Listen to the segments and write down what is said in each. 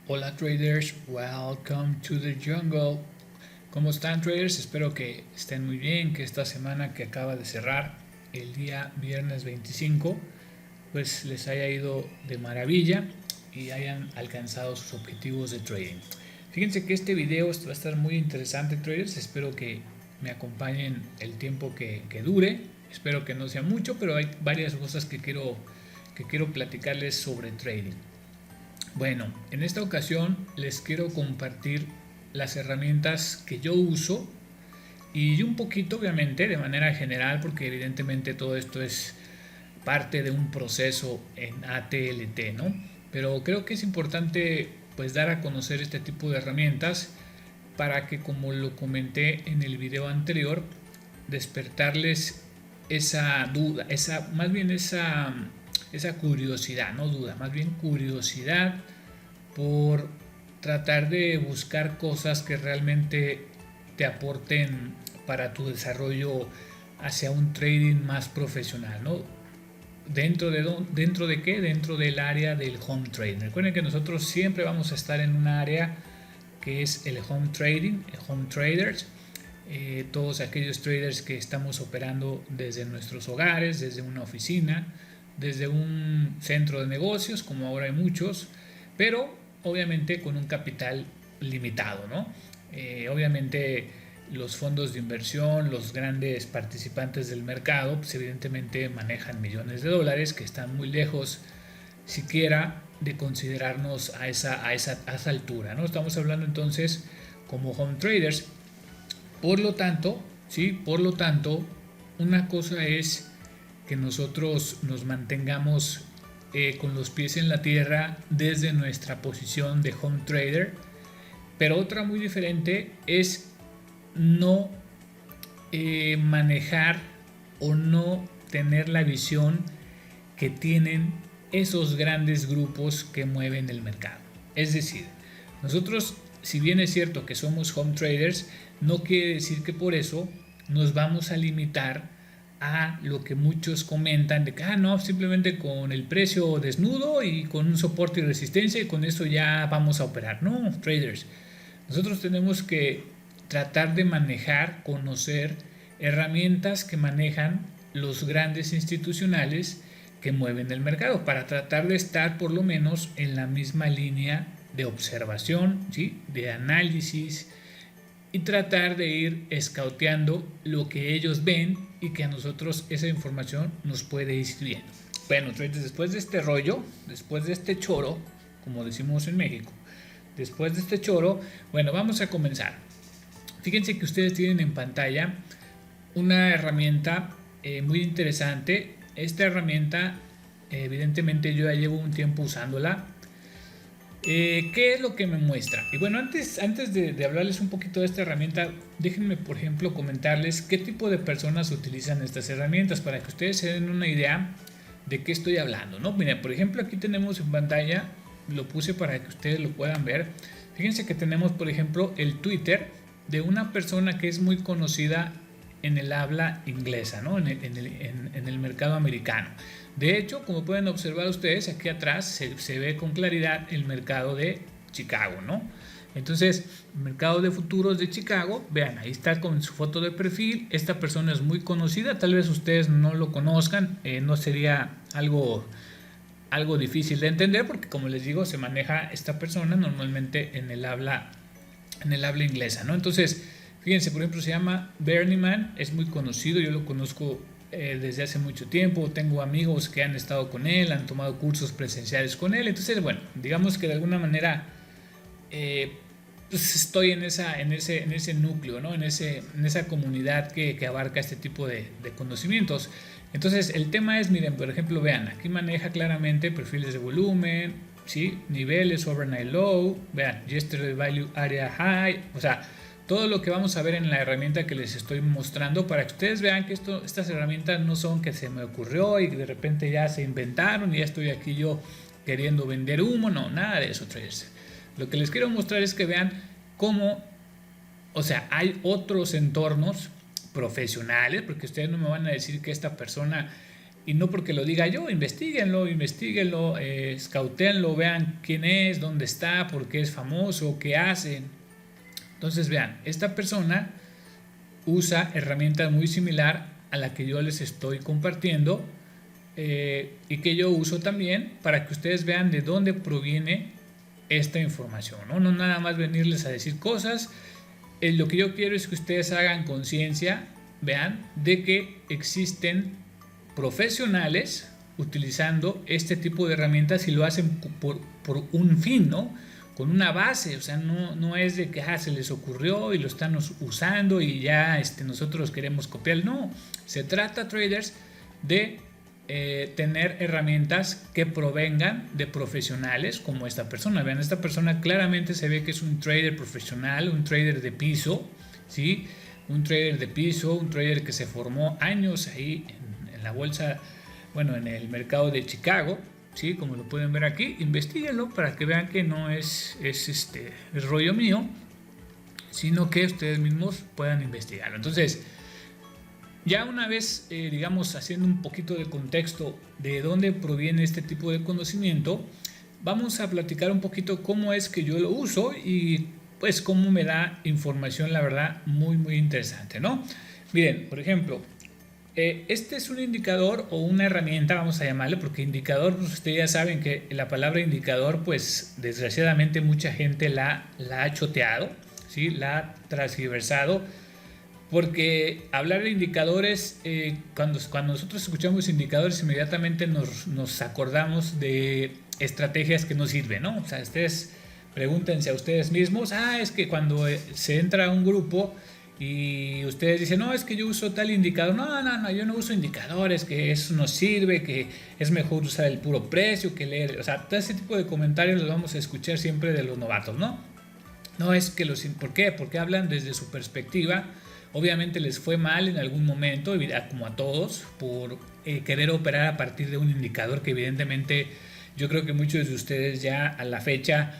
Hola traders, welcome to the jungle. ¿Cómo están traders? Espero que estén muy bien, que esta semana que acaba de cerrar el día viernes 25, pues les haya ido de maravilla y hayan alcanzado sus objetivos de trading. Fíjense que este video va a estar muy interesante traders, espero que me acompañen el tiempo que dure, espero que no sea mucho, pero hay varias cosas que quiero platicarles sobre trading. Bueno, en esta ocasión les quiero compartir las herramientas que yo uso y un poquito, obviamente, de manera general, porque evidentemente todo esto es parte de un proceso en ATLT, ¿no? Pero creo que es importante pues dar a conocer este tipo de herramientas para que, como lo comenté en el video anterior, despertarles esa duda, esa curiosidad, no duda, más bien curiosidad por tratar de buscar cosas que realmente te aporten para tu desarrollo hacia un trading más profesional, ¿no? ¿Dentro de qué? Dentro del área del home trading. Recuerden que nosotros siempre vamos a estar en un área que es el home trading, el home traders. Todos aquellos traders que estamos operando desde nuestros hogares, desde una oficina, desde un centro de negocios, como ahora hay muchos, pero obviamente con un capital limitado, ¿no? Obviamente los fondos de inversión, los grandes participantes del mercado, pues evidentemente manejan millones de dólares que están muy lejos siquiera de considerarnos a esa altura, ¿no? Estamos hablando entonces como home traders. Por lo tanto, ¿sí? Por lo tanto, una cosa es que nosotros nos mantengamos con los pies en la tierra desde nuestra posición de home trader, pero otra muy diferente es no manejar o no tener la visión que tienen esos grandes grupos que mueven el mercado. Es decir, nosotros, si bien es cierto que somos home traders, no quiere decir que por eso nos vamos a limitar a lo que muchos comentan de que no, simplemente con el precio desnudo y con un soporte y resistencia y con eso ya vamos a operar. No, traders, nosotros tenemos que tratar de manejar, conocer herramientas que manejan los grandes institucionales que mueven el mercado para tratar de estar por lo menos en la misma línea de observación, ¿sí? De análisis, y tratar de ir escauteando lo que ellos ven y que a nosotros esa información nos puede ir sirviendo. Bueno, después de este rollo, después de este choro, como decimos en México, después de este choro, bueno, vamos a comenzar. Fíjense que ustedes tienen en pantalla una herramienta muy interesante. Esta herramienta, evidentemente yo ya llevo un tiempo usándola. ¿Qué es lo que me muestra? Y bueno, antes de hablarles un poquito de esta herramienta, déjenme por ejemplo comentarles qué tipo de personas utilizan estas herramientas para que ustedes se den una idea de qué estoy hablando, ¿no? Mira, por ejemplo, aquí tenemos en pantalla, lo puse para que ustedes lo puedan ver. Fíjense que tenemos, por ejemplo, el Twitter de una persona que es muy conocida en el habla inglesa, ¿no? En el mercado americano. De hecho, como pueden observar ustedes, aquí atrás se ve con claridad el mercado de Chicago, ¿no? Entonces, mercado de futuros de Chicago, vean, ahí está con su foto de perfil. Esta persona es muy conocida, tal vez ustedes no lo conozcan, no sería algo difícil de entender porque, como les digo, se maneja esta persona normalmente en el habla inglesa, ¿no? Entonces, fíjense, por ejemplo, se llama Bernie Man, es muy conocido, yo lo conozco desde hace mucho tiempo, tengo amigos que han estado con él, han tomado cursos presenciales con él, entonces, bueno, digamos que de alguna manera pues estoy en ese núcleo, ¿no? en esa comunidad que abarca este tipo de conocimientos. Entonces, el tema es, miren, por ejemplo, vean, aquí maneja claramente perfiles de volumen, ¿sí? Niveles, overnight low, vean, yesterday value area high, o sea, todo lo que vamos a ver en la herramienta que les estoy mostrando para que ustedes vean que estas herramientas no son que se me ocurrió y que de repente ya se inventaron y ya estoy aquí yo queriendo vender humo, no, nada de eso, traders. Lo que les quiero mostrar es que vean cómo, o sea, hay otros entornos profesionales, porque ustedes no me van a decir que esta persona y no porque lo diga yo, investiguenlo, scoutenlo, vean quién es, dónde está, por qué es famoso, qué hace. Entonces vean, esta persona usa herramientas muy similar a la que yo les estoy compartiendo y que yo uso también para que ustedes vean de dónde proviene esta información, ¿no? No nada más venirles a decir cosas. Lo que yo quiero es que ustedes hagan conciencia, vean, de que existen profesionales utilizando este tipo de herramientas y lo hacen por un fin, ¿no? Con una base, o sea, no es de que se les ocurrió y lo están usando y ya nosotros queremos copiar, no, se trata, traders, de tener herramientas que provengan de profesionales como esta persona. Vean, esta persona claramente se ve que es un trader profesional, un trader de piso, ¿sí? Un trader de piso, un trader que se formó años ahí en la bolsa, bueno, en el mercado de Chicago, ¿sí? Como lo pueden ver aquí, investiguenlo para que vean que no es rollo mío, sino que ustedes mismos puedan investigarlo. Entonces, ya una vez, digamos, haciendo un poquito de contexto de dónde proviene este tipo de conocimiento, vamos a platicar un poquito cómo es que yo lo uso y pues cómo me da información, la verdad, muy, muy interesante, ¿no? Miren, por ejemplo, este es un indicador o una herramienta, vamos a llamarle, porque indicador, pues ustedes ya saben que la palabra indicador, pues desgraciadamente mucha gente la ha choteado, ¿sí? La ha transgiversado, porque hablar de indicadores, cuando nosotros escuchamos indicadores, inmediatamente nos acordamos de estrategias que no sirven, ¿no? O sea, ustedes pregúntense a ustedes mismos, es que cuando se entra a un grupo y ustedes dicen, no, es que yo uso tal indicador, no, yo no uso indicadores, que eso no sirve, que es mejor usar el puro precio que leer, o sea, todo ese tipo de comentarios los vamos a escuchar siempre de los novatos, ¿no? No es que ¿por qué? Porque hablan desde su perspectiva. Obviamente les fue mal en algún momento, como a todos, por querer operar a partir de un indicador que evidentemente yo creo que muchos de ustedes ya a la fecha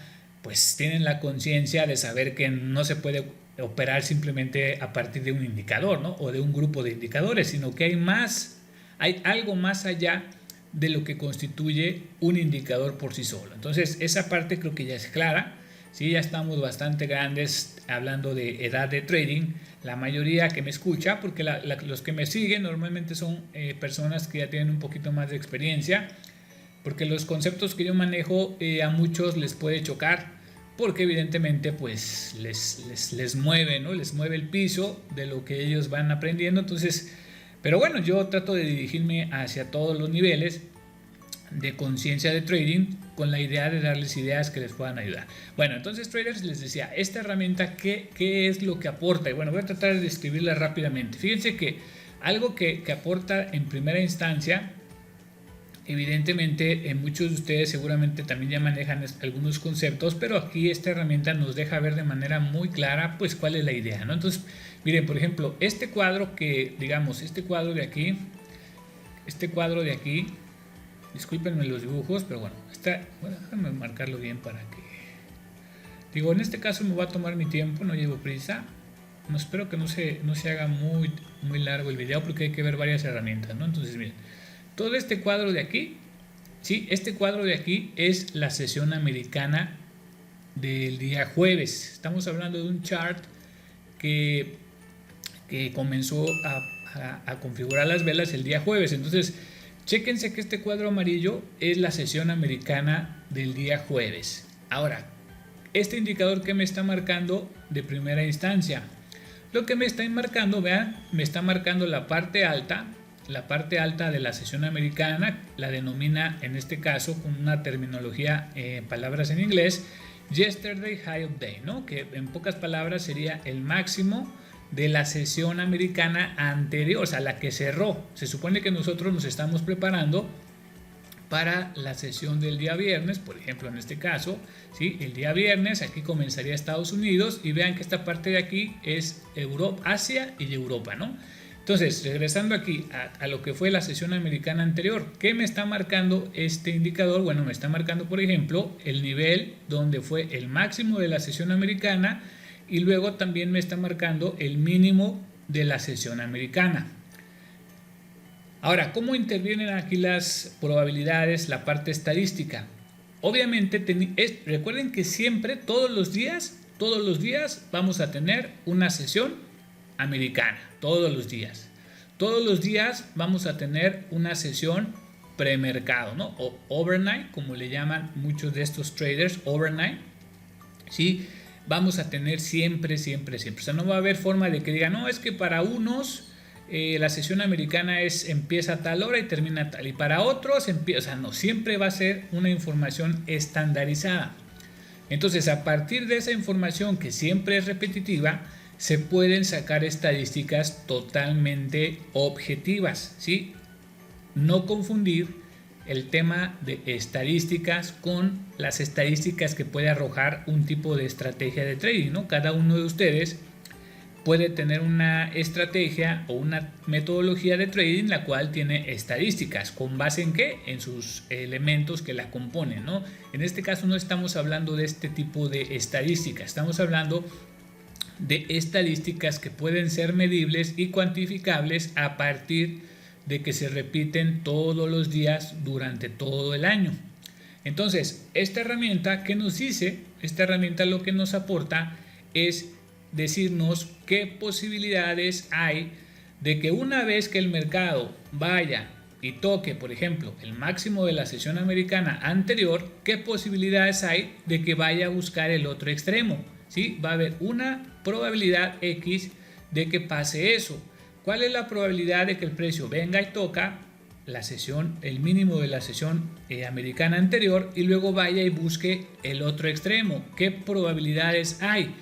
pues tienen la conciencia de saber que no se puede operar simplemente a partir de un indicador, ¿no? O de un grupo de indicadores, sino que hay algo más allá de lo que constituye un indicador por sí solo. Entonces esa parte creo que ya es clara. Sí, ya estamos bastante grandes hablando de edad de trading, la mayoría que me escucha, porque los que me siguen normalmente son personas que ya tienen un poquito más de experiencia, porque los conceptos que yo manejo a muchos les puede chocar, porque evidentemente pues les mueve, ¿no? Les mueve el piso de lo que ellos van aprendiendo. Entonces, pero bueno, yo trato de dirigirme hacia todos los niveles de conciencia de trading con la idea de darles ideas que les puedan ayudar. Bueno, entonces traders, les decía, esta herramienta, ¿qué es lo que aporta? Y bueno, voy a tratar de describirla rápidamente. Fíjense que algo que aporta en primera instancia, evidentemente muchos de ustedes seguramente también ya manejan algunos conceptos, pero aquí esta herramienta nos deja ver de manera muy clara pues cuál es la idea, ¿no? Entonces, miren, por ejemplo, este cuadro de aquí, discúlpenme los dibujos, pero bueno, déjame marcarlo bien para que... en este caso me va a tomar mi tiempo, no llevo prisa. No, espero que no se haga muy, muy largo el video porque hay que ver varias herramientas, ¿no? Entonces, miren, todo este cuadro de aquí, ¿sí? Este cuadro de aquí es la sesión americana del día jueves. Estamos hablando de un chart que comenzó a configurar las velas el día jueves. Entonces, chéquense que este cuadro amarillo es la sesión americana del día jueves. Ahora, este indicador que me está marcando de primera instancia, lo que me está marcando, vean, me está marcando la parte alta de la sesión americana, la denomina en este caso con una terminología, palabras en inglés, yesterday high of day, ¿no? Que en pocas palabras sería el máximo de la sesión americana anterior, o sea, la que cerró. Se supone que nosotros nos estamos preparando para la sesión del día viernes, por ejemplo, en este caso, ¿sí? El día viernes aquí comenzaría Estados Unidos y vean que esta parte de aquí es Europa, Asia y Europa, ¿no? Entonces, regresando aquí a lo que fue la sesión americana anterior, ¿qué me está marcando este indicador? Bueno, me está marcando, por ejemplo, el nivel donde fue el máximo de la sesión americana y luego también me está marcando el mínimo de la sesión americana. Ahora, ¿cómo intervienen aquí las probabilidades, la parte estadística? Obviamente, recuerden que siempre, todos los días vamos a tener una sesión americana, todos los días. Todos los días vamos a tener una sesión premercado, ¿no? O overnight, como le llaman muchos de estos traders, overnight, ¿sí? Vamos a tener siempre. O sea, no va a haber forma de que digan, no, es que para unos la sesión americana empieza a tal hora y termina a tal, y para otros empieza, o sea, no, siempre va a ser una información estandarizada. Entonces, a partir de esa información que siempre es repetitiva, se pueden sacar estadísticas totalmente objetivas, ¿sí? No confundir el tema de estadísticas con las estadísticas que puede arrojar un tipo de estrategia de trading, ¿no? Cada uno de ustedes puede tener una estrategia o una metodología de trading la cual tiene estadísticas. ¿Con base en qué? En sus elementos que la componen, ¿no? En este caso no estamos hablando de este tipo de estadísticas, estamos hablando de estadísticas que pueden ser medibles y cuantificables a partir de que se repiten todos los días durante todo el año. Entonces, esta herramienta, ¿qué nos dice? Esta herramienta lo que nos aporta es decirnos qué posibilidades hay de que una vez que el mercado vaya y toque, por ejemplo, el máximo de la sesión americana anterior, qué posibilidades hay de que vaya a buscar el otro extremo, ¿sí? Va a haber una probabilidad X de que pase eso. ¿Cuál es la probabilidad de que el precio venga y toca la sesión, el mínimo de la sesión americana anterior y luego vaya y busque el otro extremo? ¿Qué probabilidades hay?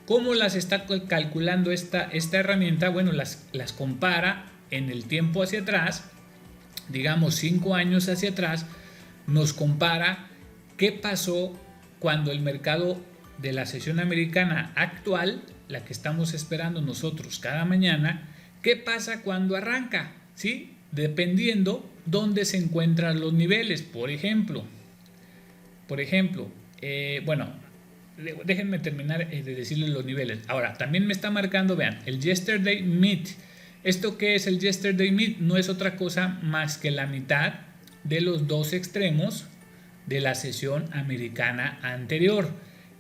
¿Cómo las está calculando esta herramienta? Bueno, las compara en el tiempo hacia atrás, digamos 5 años hacia atrás, nos compara qué pasó cuando el mercado de la sesión americana actual, la que estamos esperando nosotros cada mañana, qué pasa cuando arranca, ¿sí? Dependiendo dónde se encuentran los niveles. Por ejemplo, bueno, déjenme terminar de decirles los niveles. Ahora, también me está marcando, vean, el Yesterday Meet. ¿Esto qué es el Yesterday Meet? No es otra cosa más que la mitad de los dos extremos de la sesión americana anterior.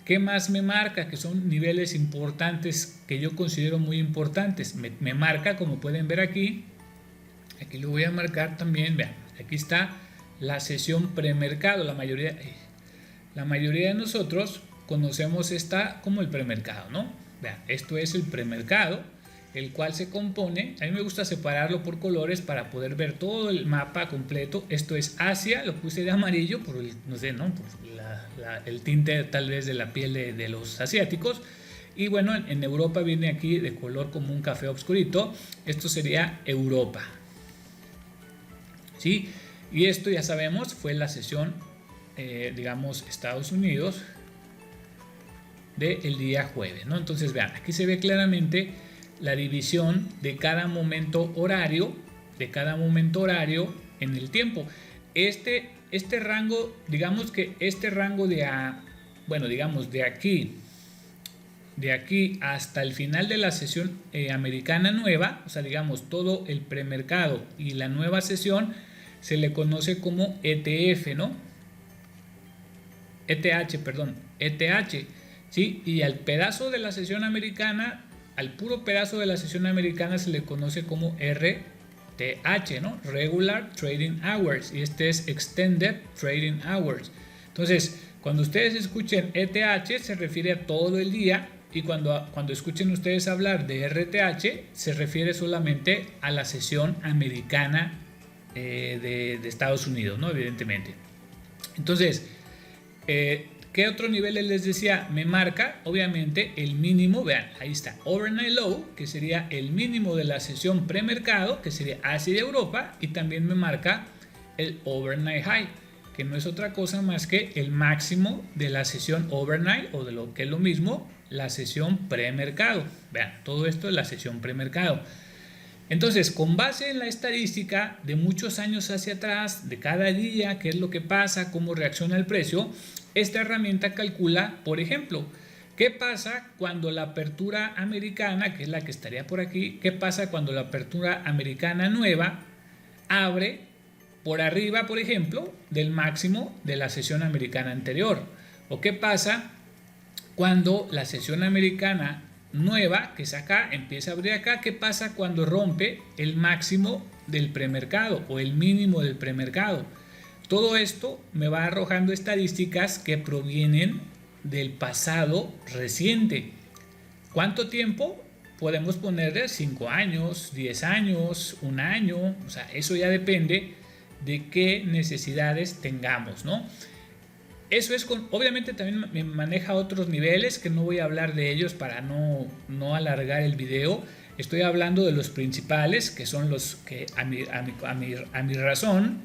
¿Qué más me marca? Que son niveles importantes que yo considero muy importantes. Me marca, como pueden ver aquí lo voy a marcar también, vean, aquí está la sesión premercado. La mayoría de nosotros conocemos esta como el premercado, ¿no? Vean, esto es el premercado, el cual se compone, a mí me gusta separarlo por colores para poder ver todo el mapa completo. Esto es Asia, lo puse de amarillo por el, no sé, ¿no? Por el tinte tal vez de la piel de los asiáticos. Y bueno, en Europa viene aquí de color como un café oscurito. Esto sería Europa, ¿sí? Y esto ya sabemos fue la sesión, digamos, Estados Unidos del día jueves, ¿no? Entonces vean, aquí se ve claramente la división de cada momento horario, en el tiempo. Este rango, digamos que este rango de aquí hasta el final de la sesión americana nueva, o sea, digamos todo el premercado y la nueva sesión, se le conoce como ETF, ¿no? ETH, ¿sí? Y al pedazo de la sesión americana, al puro pedazo de la sesión americana se le conoce como RTH, ¿no? Regular Trading Hours, y este es Extended Trading Hours. Entonces, cuando ustedes escuchen ETH se refiere a todo el día, y cuando escuchen ustedes hablar de RTH se refiere solamente a la sesión americana de Estados Unidos, ¿no? Evidentemente. Entonces, ¿qué otro nivel les decía? Me marca, obviamente, el mínimo. Vean, ahí está, Overnight Low, que sería el mínimo de la sesión premercado, que sería Asia y Europa, y también me marca el Overnight High, que no es otra cosa más que el máximo de la sesión overnight, o de lo que es lo mismo, la sesión premercado. Vean, todo esto es la sesión premercado. Entonces, con base en la estadística de muchos años hacia atrás, de cada día, qué es lo que pasa, cómo reacciona el precio, esta herramienta calcula, por ejemplo, qué pasa cuando la apertura americana, que es la que estaría por aquí, qué pasa cuando la apertura americana nueva abre por arriba, por ejemplo, del máximo de la sesión americana anterior. ¿O qué pasa cuando la sesión americana nueva, que es acá, empieza a abrir acá? ¿Qué pasa cuando rompe el máximo del premercado o el mínimo del premercado? Todo esto me va arrojando estadísticas que provienen del pasado reciente. ¿Cuánto tiempo? Podemos ponerle 5 años, 10 años, 1 año, o sea, eso ya depende de qué necesidades tengamos, ¿no? Eso es obviamente también me maneja otros niveles que no voy a hablar de ellos para no alargar el video. Estoy hablando de los principales, que son los que a mi razón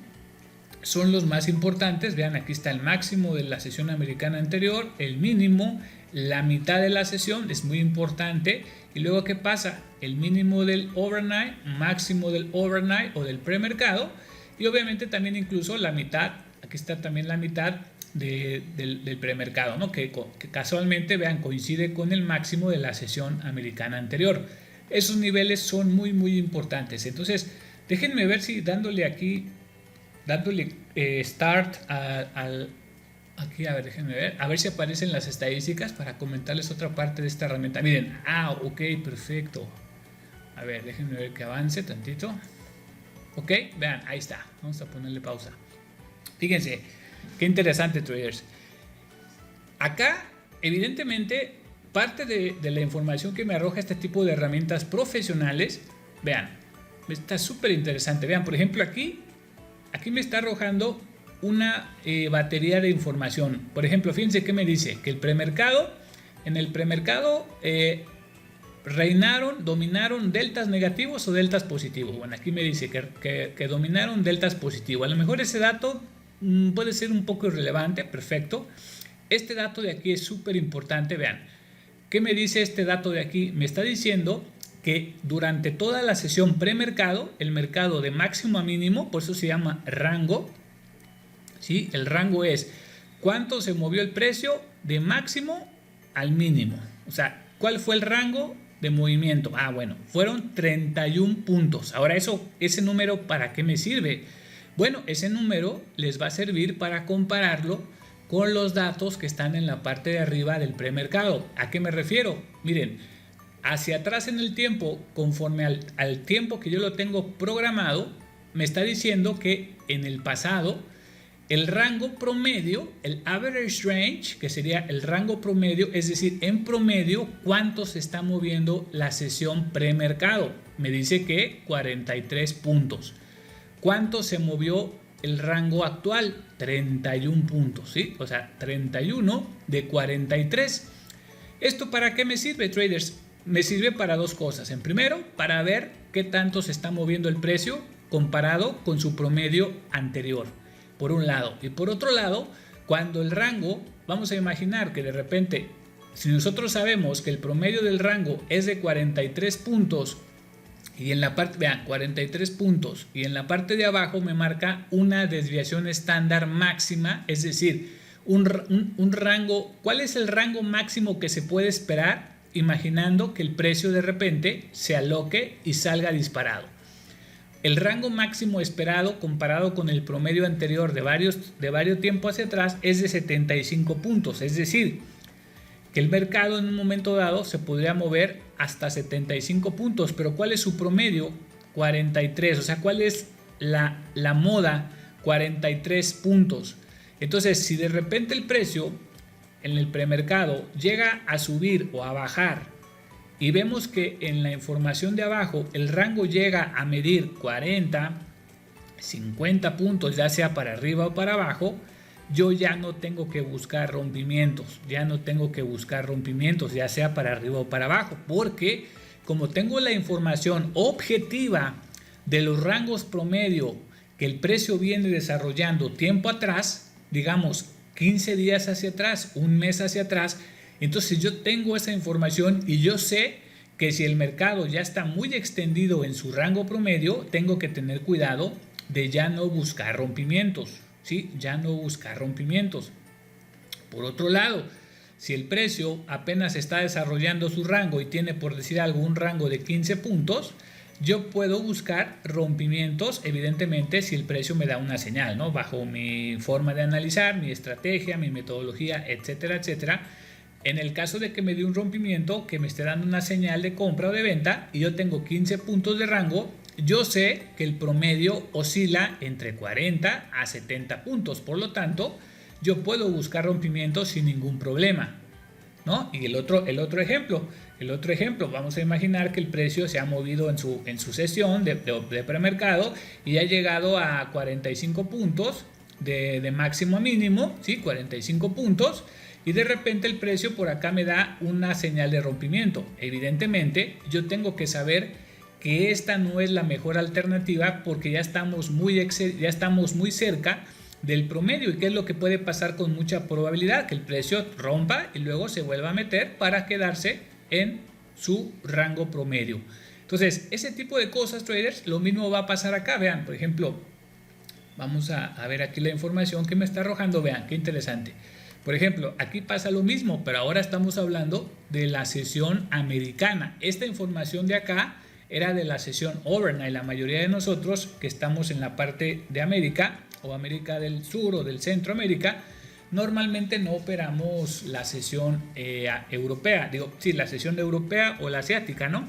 son los más importantes. Vean, aquí está el máximo de la sesión americana anterior, el mínimo, la mitad de la sesión, es muy importante. Y luego, ¿qué pasa? El mínimo del overnight, máximo del overnight o del premercado, y obviamente también incluso la mitad, aquí está también la mitad del premercado, ¿no? que casualmente, vean, coincide con el máximo de la sesión americana anterior. Esos niveles son muy importantes. Entonces, déjenme ver si dándole start aquí, a ver, déjenme ver, a ver si aparecen las estadísticas para comentarles otra parte de esta herramienta. Miren, ok, perfecto. A ver, déjenme ver que avance tantito. Ok, vean, ahí está. Vamos a ponerle pausa. Fíjense, qué interesante, traders. Acá, evidentemente, parte de la información que me arroja este tipo de herramientas profesionales, vean, está súper interesante. Vean, por ejemplo, aquí me está arrojando una batería de información. Por ejemplo, fíjense que me dice que en el premercado dominaron deltas negativos o deltas positivos. Bueno, aquí me dice que dominaron deltas positivos. A lo mejor ese dato puede ser un poco irrelevante, perfecto. Este dato de aquí es súper importante. Vean, ¿qué me dice este dato de aquí? Me está diciendo que durante toda la sesión premercado, el mercado de máximo a mínimo, por eso se llama rango, ¿sí? El rango es cuánto se movió el precio de máximo al mínimo. O sea, ¿cuál fue el rango de movimiento? Bueno, fueron 31 puntos. Ahora, ese número, ¿para qué me sirve? Bueno, ese número les va a servir para compararlo con los datos que están en la parte de arriba del premercado. ¿A qué me refiero? Miren, hacia atrás en el tiempo, conforme al tiempo que yo lo tengo programado, me está diciendo que en el pasado el rango promedio, el average range, que sería el rango promedio, es decir, en promedio, cuánto se está moviendo la sesión premercado. Me dice que 43 puntos. ¿Cuánto se movió el rango actual? 31 puntos, ¿sí? O sea, 31 de 43. ¿Esto para qué me sirve, traders? Me sirve para dos cosas. En primero, para ver qué tanto se está moviendo el precio comparado con su promedio anterior, por un lado. Y por otro lado, cuando el rango, vamos a imaginar que de repente, si nosotros sabemos que el promedio del rango es de 43 puntos, y en la parte, vean, 43 puntos, y en la parte de abajo me marca una desviación estándar máxima, es decir, un rango. ¿Cuál es el rango máximo que se puede esperar? Imaginando que el precio de repente se aloque y salga disparado. El rango máximo esperado comparado con el promedio anterior de varios tiempos hacia atrás es de 75 puntos, es decir, que el mercado en un momento dado se podría mover hasta 75 puntos, pero ¿cuál es su promedio? 43, o sea, ¿cuál es la moda? 43 puntos. Entonces, si de repente el precio en el premercado llega a subir o a bajar y vemos que en la información de abajo el rango llega a medir 40, 50 puntos, ya sea para arriba o para abajo, yo ya no tengo que buscar rompimientos, ya sea para arriba o para abajo, porque como tengo la información objetiva de los rangos promedio que el precio viene desarrollando tiempo atrás, digamos 15 días hacia atrás, un mes hacia atrás, entonces yo tengo esa información y yo sé que si el mercado ya está muy extendido en su rango promedio, tengo que tener cuidado de ya no buscar rompimientos, ¿sí? Ya no buscar rompimientos. Por otro lado, si el precio apenas está desarrollando su rango y tiene, por decir algo, un rango de 15 puntos, yo puedo buscar rompimientos, evidentemente, si el precio me da una señal, ¿no? Bajo mi forma de analizar, mi estrategia, mi metodología, etcétera, etcétera. En el caso de que me dé un rompimiento que me esté dando una señal de compra o de venta y yo tengo 15 puntos de rango, yo sé que el promedio oscila entre 40 a 70 puntos. Por lo tanto, yo puedo buscar rompimientos sin ningún problema, ¿no? Y el otro ejemplo, vamos a imaginar que el precio se ha movido en su sesión de premercado y ha llegado a 45 puntos de máximo a mínimo, ¿sí? 45 puntos. Y de repente el precio por acá me da una señal de rompimiento. Evidentemente, yo tengo que saber que esta no es la mejor alternativa porque ya estamos muy cerca del promedio. ¿Y qué es lo que puede pasar con mucha probabilidad? Que el precio rompa y luego se vuelva a meter para quedarse en su rango promedio. Entonces, ese tipo de cosas, traders, lo mismo va a pasar acá. Vean, por ejemplo, vamos a ver aquí la información que me está arrojando. Vean, qué interesante. Por ejemplo, aquí pasa lo mismo, pero ahora estamos hablando de la sesión americana. Esta información de acá era de la sesión overnight. La mayoría de nosotros que estamos en la parte de América o América del Sur o del Centroamérica, normalmente no operamos la sesión europea. La sesión europea o la asiática, ¿no?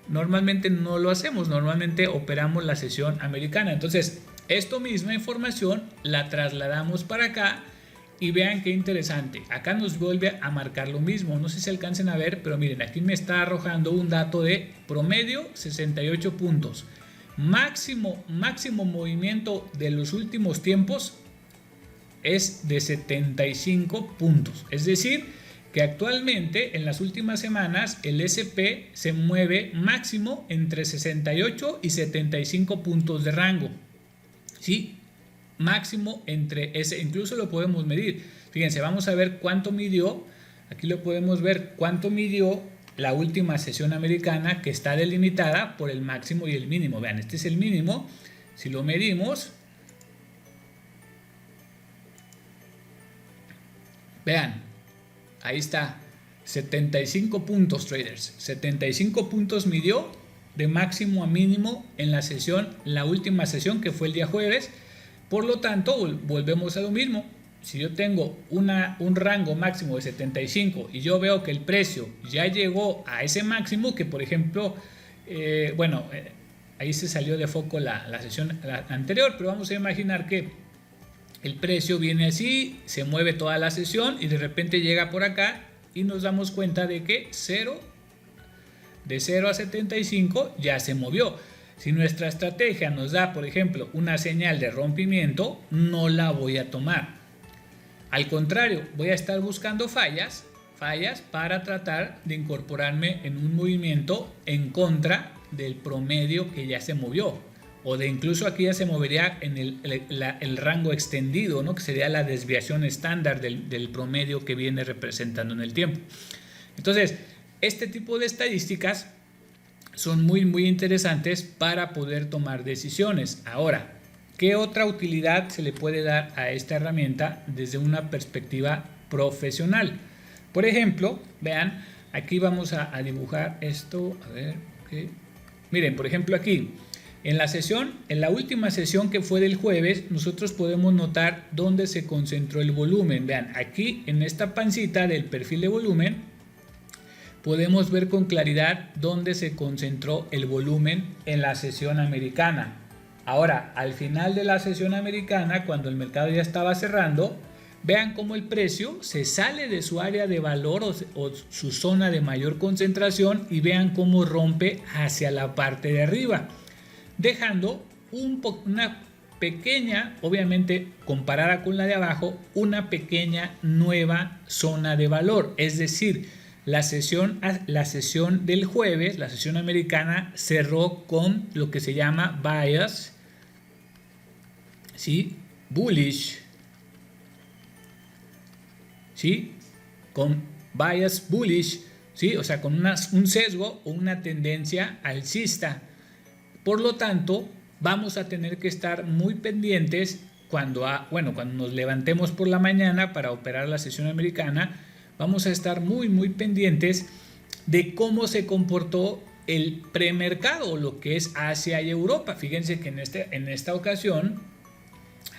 Normalmente no lo hacemos, normalmente operamos la sesión americana. Entonces, esta misma información la trasladamos para acá. Y vean qué interesante, acá nos vuelve a marcar lo mismo, no sé si alcancen a ver, pero miren, aquí me está arrojando un dato de promedio 68 puntos, máximo movimiento de los últimos tiempos es de 75 puntos, es decir, que actualmente en las últimas semanas el S&P se mueve máximo entre 68 y 75 puntos de rango, ¿sí? Máximo entre ese, incluso lo podemos medir. Fíjense, vamos a ver cuánto midió. Aquí lo podemos ver cuánto midió la última sesión americana, que está delimitada por el máximo y el mínimo. Vean, este es el mínimo. Si lo medimos, vean, ahí está, 75 puntos, traders. 75 puntos midió de máximo a mínimo en la sesión, la última sesión, que fue el día jueves. Por lo tanto, volvemos a lo mismo. Si yo tengo un rango máximo de 75 y yo veo que el precio ya llegó a ese máximo, que por ejemplo, ahí se salió de foco la sesión anterior, pero vamos a imaginar que el precio viene así, se mueve toda la sesión y de repente llega por acá y nos damos cuenta de que de 0 a 75 ya se movió. Si nuestra estrategia nos da, por ejemplo, una señal de rompimiento, no la voy a tomar. Al contrario, voy a estar buscando fallas para tratar de incorporarme en un movimiento en contra del promedio que ya se movió. O de incluso aquí ya se movería en el rango extendido, ¿no? Que sería la desviación estándar del promedio que viene representando en el tiempo. Entonces, este tipo de estadísticas son muy interesantes para poder tomar decisiones. Ahora, ¿qué otra utilidad se le puede dar a esta herramienta desde una perspectiva profesional? Por ejemplo, vean, aquí vamos a dibujar esto. A ver, okay. Miren, por ejemplo aquí, en la última sesión que fue del jueves, nosotros podemos notar dónde se concentró el volumen. Vean, aquí en esta pancita del perfil de volumen, podemos ver con claridad dónde se concentró el volumen en la sesión americana. Ahora, al final de la sesión americana, cuando el mercado ya estaba cerrando, vean cómo el precio se sale de su área de valor o su zona de mayor concentración y vean cómo rompe hacia la parte de arriba, dejando una pequeña, obviamente comparada con la de abajo, una pequeña nueva zona de valor. Es decir, la sesión del jueves, la sesión americana, cerró con lo que se llama bias, ¿sí? Bullish, ¿sí? Con bias bullish, ¿sí? O sea, con un sesgo o una tendencia alcista. Por lo tanto, vamos a tener que estar muy pendientes cuando nos levantemos por la mañana para operar la sesión americana. Vamos a estar muy pendientes de cómo se comportó el premercado, lo que es Asia y Europa. Fíjense que en esta ocasión,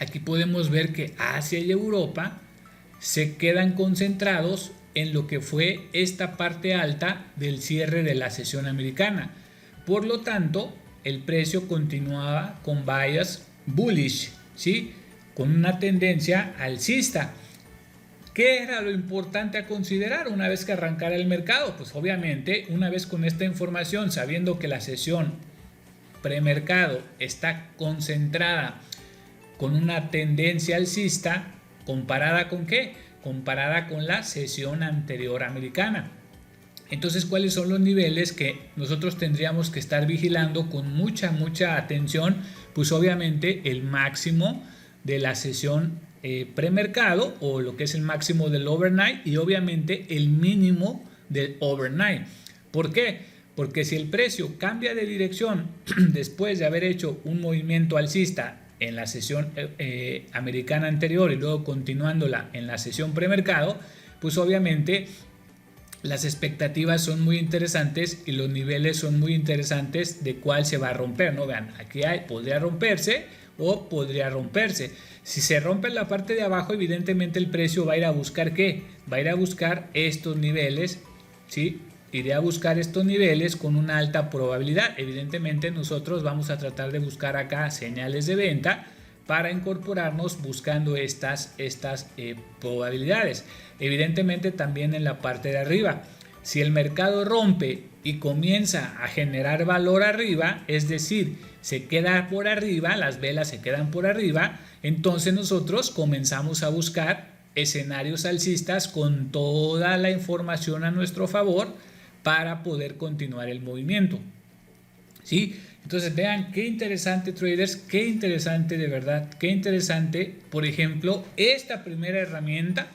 aquí podemos ver que Asia y Europa se quedan concentrados en lo que fue esta parte alta del cierre de la sesión americana. Por lo tanto, el precio continuaba con bias bullish, ¿sí? Con una tendencia alcista. ¿Qué era lo importante a considerar una vez que arrancara el mercado? Pues obviamente, una vez con esta información, sabiendo que la sesión premercado está concentrada con una tendencia alcista, ¿comparada con qué? Comparada con la sesión anterior americana. Entonces, ¿cuáles son los niveles que nosotros tendríamos que estar vigilando con mucha atención? Pues obviamente el máximo de la sesión premercado, o lo que es el máximo del overnight, y obviamente el mínimo del overnight. ¿Por qué? Porque si el precio cambia de dirección después de haber hecho un movimiento alcista en la sesión americana anterior y luego continuándola en la sesión premercado, pues obviamente las expectativas son muy interesantes y los niveles son muy interesantes de cuál se va a romper, ¿no? Vean, aquí podría romperse o podría romperse. Si se rompe en la parte de abajo, evidentemente el precio va a ir a buscar ¿qué? Va a ir a buscar estos niveles, ¿sí? Iré a buscar estos niveles con una alta probabilidad. Evidentemente nosotros vamos a tratar de buscar acá señales de venta para incorporarnos buscando estas probabilidades. Evidentemente también en la parte de arriba. Si el mercado rompe y comienza a generar valor arriba, es decir, se queda por arriba, las velas se quedan por arriba, entonces nosotros comenzamos a buscar escenarios alcistas con toda la información a nuestro favor para poder continuar el movimiento, ¿sí? Entonces vean qué interesante, traders, qué interesante de verdad, qué interesante, por ejemplo, esta primera herramienta,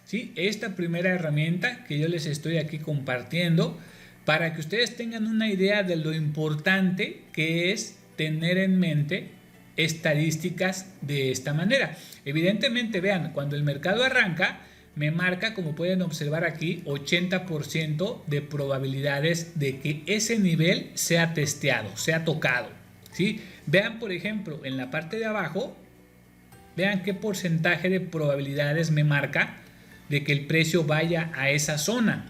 ¿sí? Esta primera herramienta que yo les estoy aquí compartiendo para que ustedes tengan una idea de lo importante que es tener en mente estadísticas de esta manera. Evidentemente, vean, cuando el mercado arranca, me marca, como pueden observar aquí, 80% de probabilidades de que ese nivel sea testeado, sea tocado, ¿sí? Vean, por ejemplo, en la parte de abajo, vean qué porcentaje de probabilidades me marca de que el precio vaya a esa zona.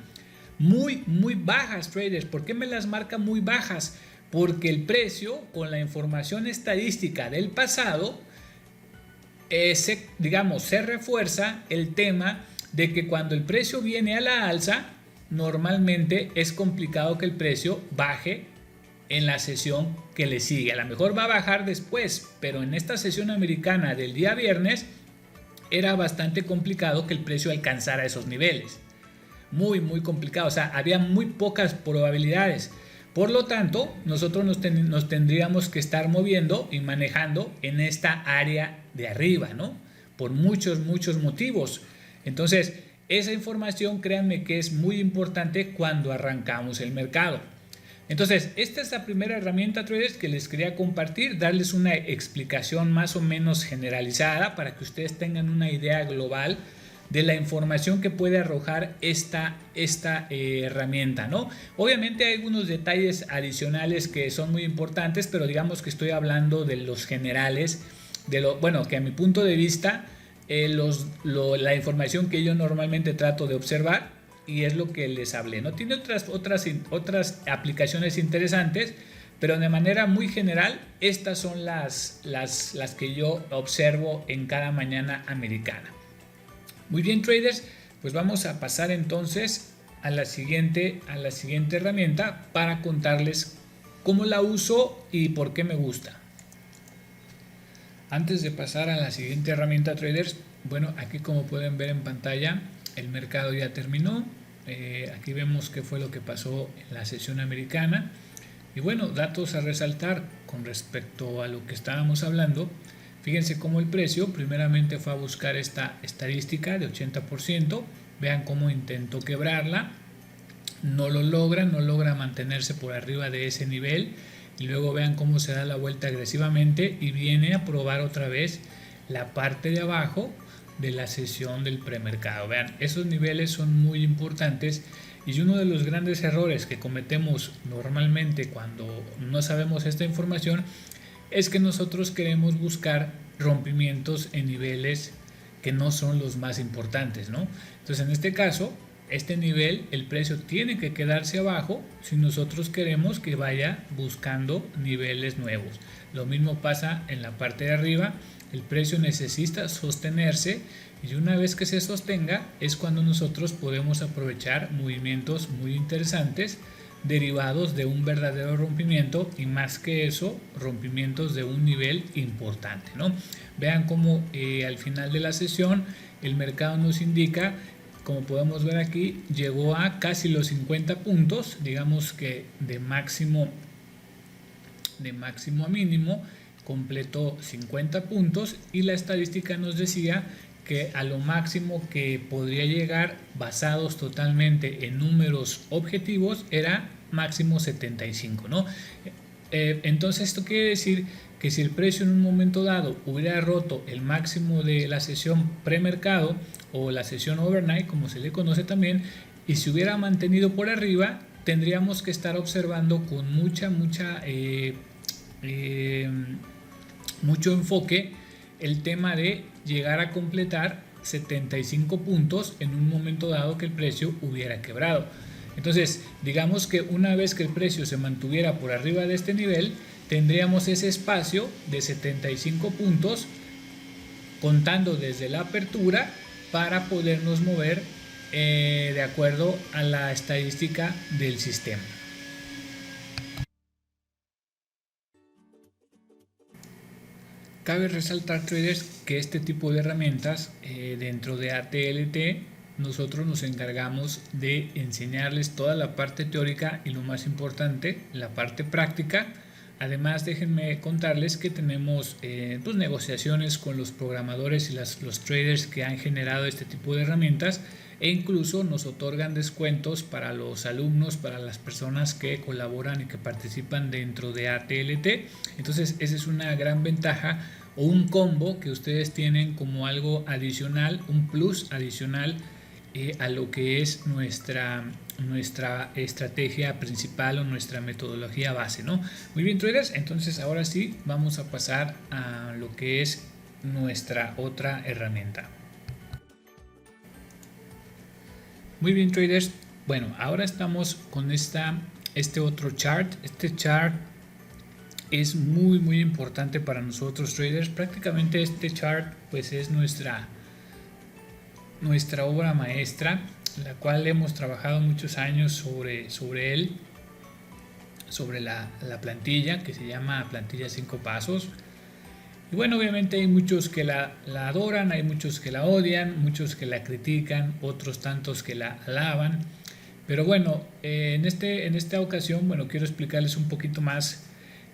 Muy bajas, traders. ¿Por qué me las marca muy bajas? Porque el precio, con la información estadística del pasado, se refuerza el tema de que cuando el precio viene a la alza, normalmente es complicado que el precio baje en la sesión que le sigue. A lo mejor va a bajar después, pero en esta sesión americana del día viernes era bastante complicado que el precio alcanzara esos niveles. Muy complicado, o sea, había muy pocas probabilidades. Por lo tanto, nosotros nos tendríamos que estar moviendo y manejando en esta área de arriba, ¿no? Por muchos motivos. Entonces, esa información, créanme que es muy importante cuando arrancamos el mercado. Entonces, esta es la primera herramienta, traders, que les quería compartir, darles una explicación más o menos generalizada para que ustedes tengan una idea global de la información que puede arrojar esta herramienta, ¿no? Obviamente hay algunos detalles adicionales que son muy importantes, pero digamos que estoy hablando de los generales, que a mi punto de vista, la información que yo normalmente trato de observar, y es lo que les hablé, ¿no? Tiene otras aplicaciones interesantes, pero de manera muy general, estas son las que yo observo en cada mañana americana. Muy bien, traders, pues vamos a pasar entonces a la siguiente herramienta para contarles cómo la uso y por qué me gusta. Antes de pasar a la siguiente herramienta, traders, bueno, aquí como pueden ver en pantalla, el mercado ya terminó. Aquí vemos qué fue lo que pasó en la sesión americana. Y bueno, datos a resaltar con respecto a lo que estábamos hablando. Fíjense cómo el precio primeramente fue a buscar esta estadística de 80%. Vean cómo intentó quebrarla. No lo logra, no logra mantenerse por arriba de ese nivel. Y luego vean cómo se da la vuelta agresivamente y viene a probar otra vez la parte de abajo de la sesión del premercado. Vean, esos niveles son muy importantes Y uno de los grandes errores que cometemos normalmente cuando no sabemos esta información es que nosotros queremos buscar rompimientos en niveles que no son los más importantes, ¿no? Entonces, en este caso, este nivel, el precio tiene que quedarse abajo si nosotros queremos que vaya buscando niveles nuevos. Lo mismo pasa en la parte de arriba, el precio necesita sostenerse y una vez que se sostenga es cuando nosotros podemos aprovechar movimientos muy interesantes derivados de un verdadero rompimiento y más que eso, rompimientos de un nivel importante, ¿no? Vean cómo al final de la sesión el mercado nos indica, como podemos ver aquí, llegó a casi los 50 puntos, digamos que de máximo a mínimo, completó 50 puntos y la estadística nos decía que a lo máximo que podría llegar basados totalmente en números objetivos era máximo 75, ¿no? Entonces esto quiere decir que si el precio en un momento dado hubiera roto el máximo de la sesión premercado o la sesión overnight, como se le conoce también, y se hubiera mantenido por arriba, tendríamos que estar observando con mucho enfoque el tema de llegar a completar 75 puntos en un momento dado que el precio hubiera quebrado. Entonces, digamos que una vez que el precio se mantuviera por arriba de este nivel, tendríamos ese espacio de 75 puntos contando desde la apertura para podernos mover de acuerdo a la estadística del sistema. Cabe resaltar, traders, que este tipo de herramientas dentro de ATLT nosotros nos encargamos de enseñarles toda la parte teórica y lo más importante, la parte práctica. Además, déjenme contarles que tenemos pues, negociaciones con los programadores y los traders que han generado este tipo de herramientas e incluso nos otorgan descuentos para los alumnos, para las personas que colaboran y que participan dentro de ATLT. Entonces, esa es una gran ventaja o un combo que ustedes tienen como algo adicional, un plus adicional a lo que es nuestra estrategia principal o nuestra metodología base, ¿no? Muy bien, traders, entonces ahora sí vamos a pasar a lo que es nuestra otra herramienta. Muy bien, traders, bueno, ahora estamos con este otro chart. Este chart es muy importante para nosotros, traders. Prácticamente este chart pues es nuestra obra maestra, la cual hemos trabajado muchos años sobre él, sobre la plantilla que se llama plantilla 5 pasos. Y bueno, obviamente hay muchos que la adoran, hay muchos que la odian, muchos que la critican, otros tantos que la alaban. Pero bueno, en esta ocasión, bueno, quiero explicarles un poquito más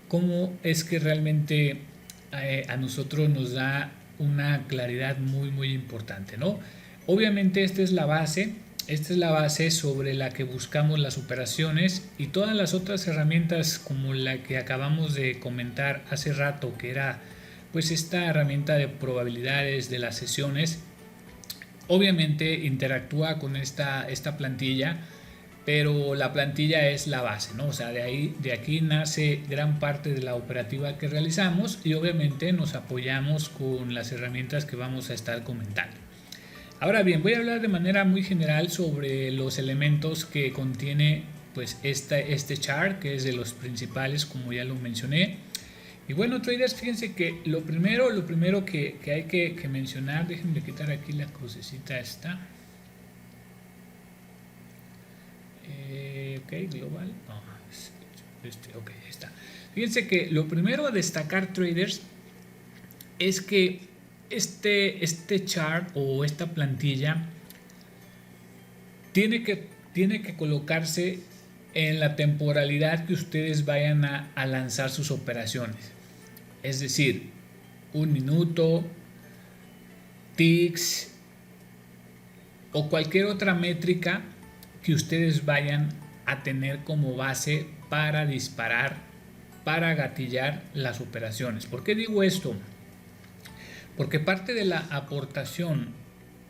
cómo es que realmente a nosotros nos da una claridad muy importante, ¿no? Obviamente esta es la base sobre la que buscamos las operaciones y todas las otras herramientas como la que acabamos de comentar hace rato, que era pues esta herramienta de probabilidades de las sesiones, obviamente interactúa con esta plantilla, pero la plantilla es la base, ¿no? O sea, de aquí nace gran parte de la operativa que realizamos y obviamente nos apoyamos con las herramientas que vamos a estar comentando. Ahora bien, voy a hablar de manera muy general sobre los elementos que contiene pues este chart, que es de los principales, como ya lo mencioné. Y bueno, traders, fíjense que lo primero que hay que mencionar, déjenme quitar aquí la crucecita esta. Ok, global. Ok, ahí está. Fíjense que lo primero a destacar, traders, es que este chart o esta plantilla tiene que colocarse en la temporalidad que ustedes vayan a lanzar sus operaciones. Es decir, 1 minuto, ticks o cualquier otra métrica que ustedes vayan a tener como base para disparar, para gatillar las operaciones. ¿Por qué digo esto? Porque parte de la aportación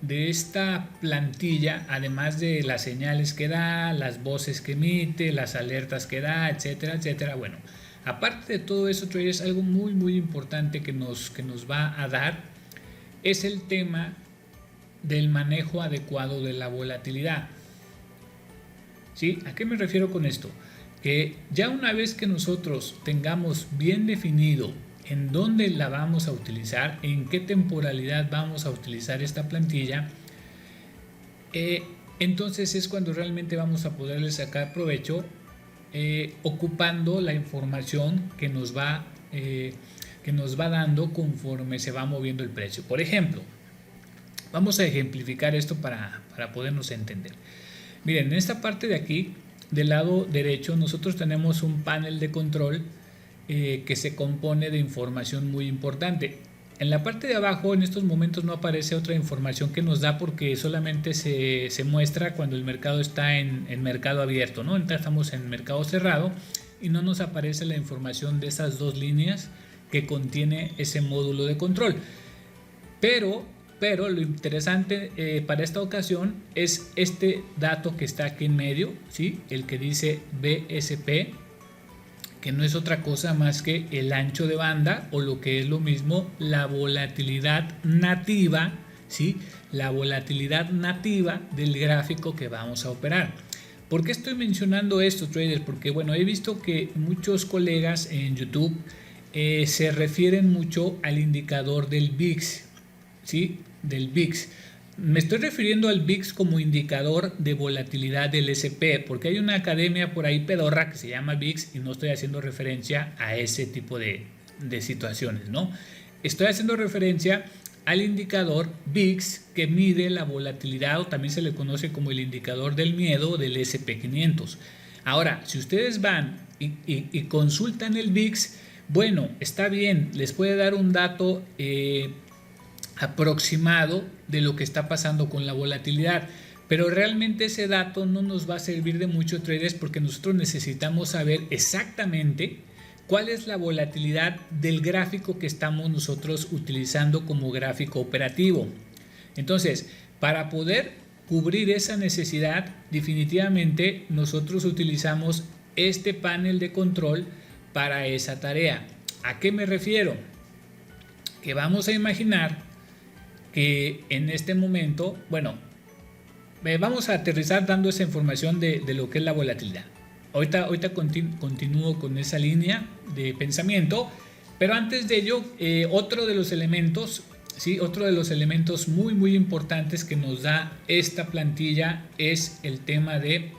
de esta plantilla, además de las señales que da, las voces que emite, las alertas que da, etcétera, etcétera. Bueno, aparte de todo eso, traders, algo muy importante que nos va a dar es el tema del manejo adecuado de la volatilidad. ¿Sí? ¿A qué me refiero con esto? Que ya una vez que nosotros tengamos bien definido en dónde la vamos a utilizar, en qué temporalidad vamos a utilizar esta plantilla, entonces es cuando realmente vamos a poderle sacar provecho, ocupando la información que nos va dando conforme se va moviendo el precio. Por ejemplo, vamos a ejemplificar esto para podernos entender. Miren, en esta parte de aquí, del lado derecho, nosotros tenemos un panel de control que se compone de información muy importante. En la parte de abajo, en estos momentos no aparece otra información que nos da, porque solamente se muestra cuando el mercado está en mercado abierto, ¿no? Entonces estamos en mercado cerrado y no nos aparece la información de esas dos líneas que contiene ese módulo de control. Pero lo interesante para esta ocasión es este dato que está aquí en medio, ¿sí? El que dice BSP, que no es otra cosa más que el ancho de banda, o lo que es lo mismo, la volatilidad nativa, ¿sí? La volatilidad nativa del gráfico que vamos a operar. ¿Por qué estoy mencionando esto, traders? Porque bueno, he visto que muchos colegas en YouTube se refieren mucho al indicador del VIX, ¿sí? Del VIX. Me estoy refiriendo al VIX como indicador de volatilidad del SP, porque hay una academia por ahí pedorra que se llama VIX y no estoy haciendo referencia a ese tipo de situaciones, ¿no? Estoy haciendo referencia al indicador VIX, que mide la volatilidad, o también se le conoce como el indicador del miedo del SP500. Ahora, si ustedes van y consultan el VIX, bueno, está bien, les puede dar un dato aproximado de lo que está pasando con la volatilidad, pero realmente ese dato no nos va a servir de mucho, traders, porque nosotros necesitamos saber exactamente cuál es la volatilidad del gráfico que estamos nosotros utilizando como gráfico operativo. Entonces, para poder cubrir esa necesidad, definitivamente nosotros utilizamos este panel de control para esa tarea. ¿A qué me refiero? Que vamos a imaginar que en este momento, bueno, vamos a aterrizar dando esa información de lo que es la volatilidad. Ahorita continúo con esa línea de pensamiento, pero antes de ello, otro de los elementos, ¿sí? Otro de los elementos muy importantes que nos da esta plantilla es el tema de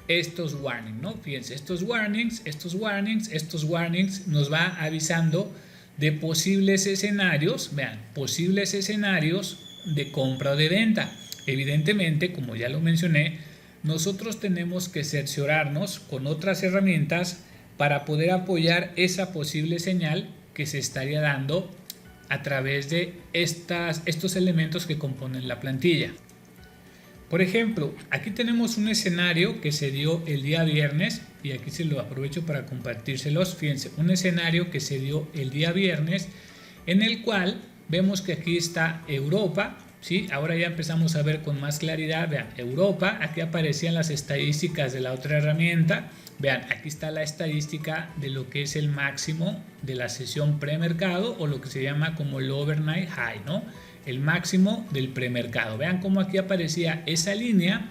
estos warnings, ¿no? Fíjense, estos warnings nos va avisando de posibles escenarios, vean, posibles escenarios de compra o de venta. Evidentemente, como ya lo mencioné, nosotros tenemos que cerciorarnos con otras herramientas para poder apoyar esa posible señal que se estaría dando a través de estos elementos que componen la plantilla. Por ejemplo, aquí tenemos un escenario que se dio el día viernes, y aquí se lo aprovecho para compartírselos. Fíjense, un escenario que se dio el día viernes, en el cual vemos que aquí está Europa, ¿sí? Ahora ya empezamos a ver con más claridad. Vean, Europa, aquí aparecían las estadísticas de la otra herramienta. Vean, aquí está la estadística de lo que es el máximo de la sesión premercado, o lo que se llama como el overnight high, ¿no? El máximo del premercado. Vean cómo aquí aparecía esa línea,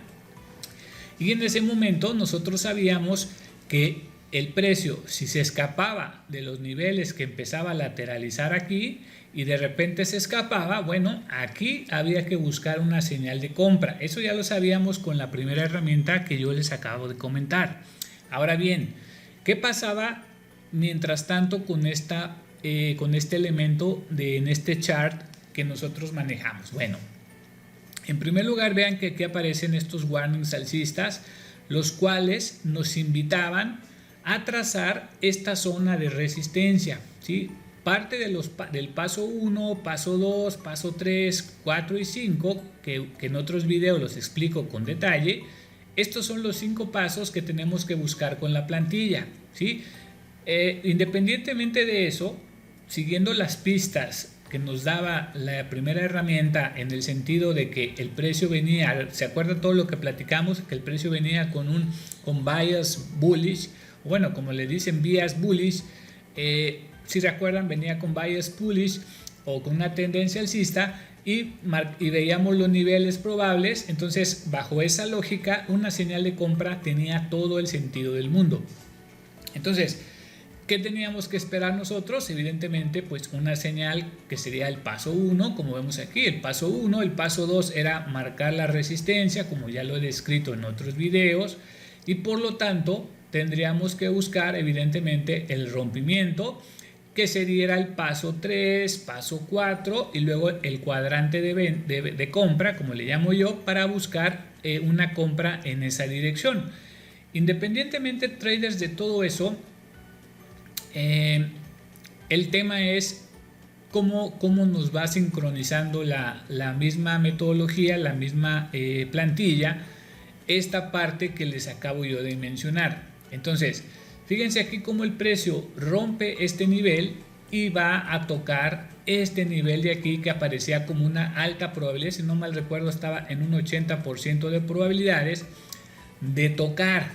y en ese momento nosotros sabíamos que el precio, si se escapaba de los niveles que empezaba a lateralizar aquí y de repente se escapaba, bueno, aquí había que buscar una señal de compra. Eso ya lo sabíamos con la primera herramienta que yo les acabo de comentar. Ahora bien, ¿qué pasaba mientras tanto con este elemento en este chart que nosotros manejamos? Bueno, en primer lugar, vean que aquí aparecen estos warnings alcistas, los cuales nos invitaban a trazar esta zona de resistencia, ¿sí? Parte del paso 1, paso 2, paso 3, 4 y 5, que en otros videos los explico con detalle. Estos son los 5 pasos que tenemos que buscar con la plantilla, ¿sí? Independientemente de eso, siguiendo las pistas que nos daba la primera herramienta, en el sentido de que el precio venía, ¿se acuerdan todo lo que platicamos? Que el precio venía con bias bullish, bueno, como le dicen bias bullish, si recuerdan, venía con bias bullish o con una tendencia alcista, y veíamos los niveles probables. Entonces, bajo esa lógica, una señal de compra tenía todo el sentido del mundo. Entonces, ¿qué teníamos que esperar nosotros? Evidentemente, pues una señal que sería el paso 1, como vemos aquí, el paso 1. El paso 2 era marcar la resistencia, como ya lo he descrito en otros videos, y por lo tanto tendríamos que buscar evidentemente el rompimiento, que sería el paso 3, paso 4, y luego el cuadrante de compra, como le llamo yo, para buscar una compra en esa dirección. Independientemente, traders, de todo eso, el tema es cómo nos va sincronizando la misma metodología, la misma plantilla, esta parte que les acabo yo de mencionar. Entonces, fíjense aquí cómo el precio rompe este nivel y va a tocar este nivel de aquí, que aparecía como una alta probabilidad, si no mal recuerdo estaba en un 80% de probabilidades de tocar.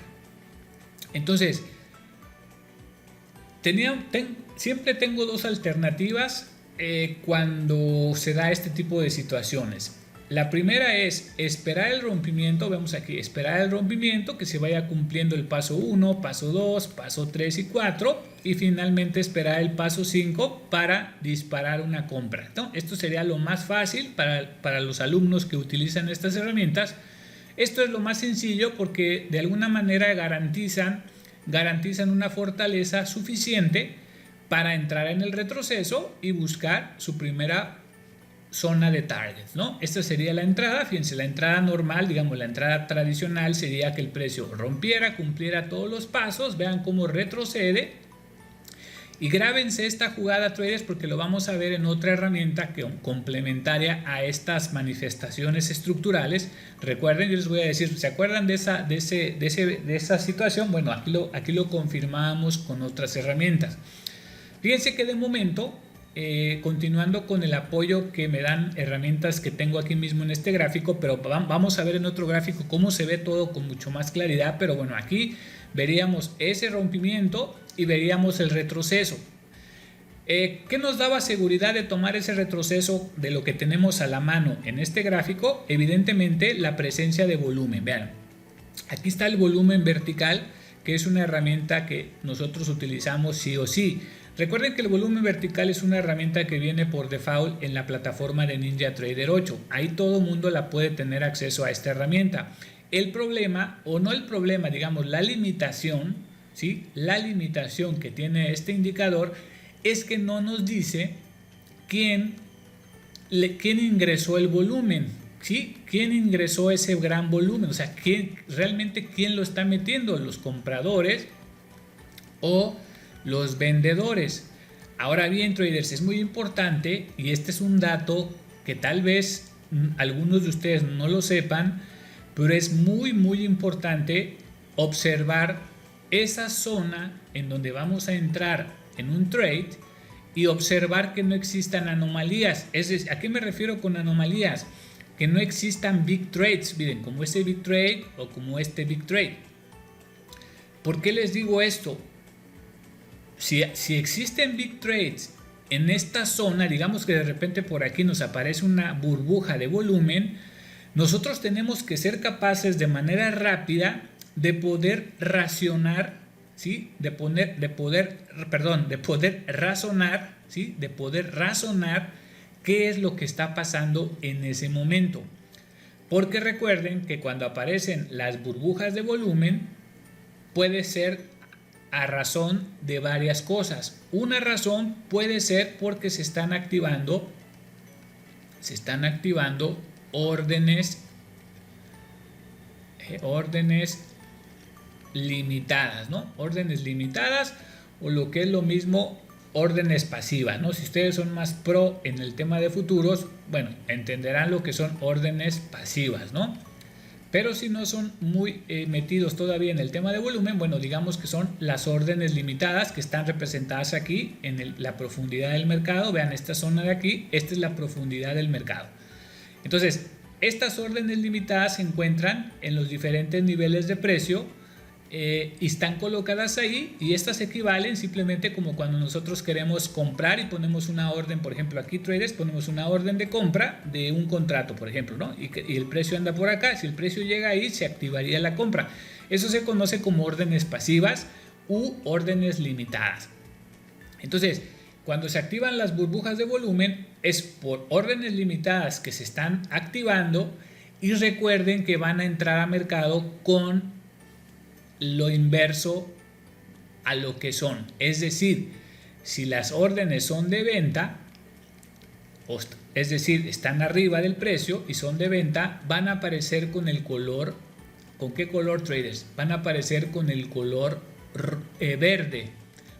Entonces, siempre tengo dos alternativas cuando se da este tipo de situaciones. La primera es esperar el rompimiento, vemos aquí, esperar el rompimiento, que se vaya cumpliendo el paso 1, paso 2, paso 3 y 4, y finalmente esperar el paso 5 para disparar una compra, ¿no? Esto sería lo más fácil para los alumnos que utilizan estas herramientas. Esto es lo más sencillo porque de alguna manera garantizan una fortaleza suficiente para entrar en el retroceso y buscar su primera zona de target, ¿no? Esta sería la entrada. Fíjense, la entrada normal, digamos, la entrada tradicional sería que el precio rompiera, cumpliera todos los pasos, vean cómo retrocede, y grábense esta jugada, traders, porque lo vamos a ver en otra herramienta complementaria a estas manifestaciones estructurales. Recuerden, yo les voy a decir, ¿se acuerdan de esa situación? Bueno, aquí lo confirmamos con otras herramientas. Fíjense que de momento, continuando con el apoyo que me dan herramientas que tengo aquí mismo en este gráfico, pero vamos a ver en otro gráfico cómo se ve todo con mucho más claridad. Pero bueno, aquí veríamos ese rompimiento y veríamos el retroceso. ¿Qué nos daba seguridad de tomar ese retroceso de lo que tenemos a la mano en este gráfico? Evidentemente, la presencia de volumen. Vean, aquí está el volumen vertical, que es una herramienta que nosotros utilizamos sí o sí. Recuerden que el volumen vertical es una herramienta que viene por default en la plataforma de NinjaTrader 8. Ahí todo mundo la puede tener acceso a esta herramienta. El problema, o no el problema, digamos, la limitación, ¿sí? La limitación que tiene este indicador es que no nos dice quién ingresó el volumen, ¿sí? ¿Quién ingresó ese gran volumen? O sea, realmente quién lo está metiendo, los compradores o los vendedores. Ahora bien, traders, es muy importante, y este es un dato que tal vez algunos de ustedes no lo sepan, pero es muy importante observar esa zona en donde vamos a entrar en un trade y observar que no existan anomalías. ¿A qué me refiero con anomalías? Que no existan big trades, miren, como este big trade o como este big trade. ¿Por qué les digo esto? Si existen big trades en esta zona, digamos que de repente por aquí nos aparece una burbuja de volumen, nosotros tenemos que ser capaces de manera rápida de poder razonar, ¿sí? de poder razonar, ¿sí? De poder razonar qué es lo que está pasando en ese momento. Porque recuerden que cuando aparecen las burbujas de volumen, puede ser a razón de varias cosas. Una razón puede ser porque se están activando órdenes limitadas, ¿no? Órdenes limitadas, o lo que es lo mismo, órdenes pasivas, ¿no? Si ustedes son más pro en el tema de futuros, bueno, entenderán lo que son órdenes pasivas, ¿no? Pero si no son muy metidos todavía en el tema de volumen, bueno, digamos que son las órdenes limitadas que están representadas aquí en la profundidad del mercado. Vean esta zona de aquí, esta es la profundidad del mercado. Entonces, estas órdenes limitadas se encuentran en los diferentes niveles de precio y están colocadas ahí, y estas equivalen simplemente como cuando nosotros queremos comprar y ponemos una orden. Por ejemplo, aquí traders ponemos una orden de compra de un contrato, por ejemplo, ¿no? Y el precio anda por acá. Si el precio llega ahí, se activaría la compra. Eso se conoce como órdenes pasivas u órdenes limitadas. Entonces, cuando se activan las burbujas de volumen es por órdenes limitadas que se están activando, y recuerden que van a entrar a mercado con lo inverso a lo que son. Es decir, si las órdenes son de venta, es decir, están arriba del precio y son de venta, van a aparecer con el color. ¿Con qué color, traders? Van a aparecer con el color verde.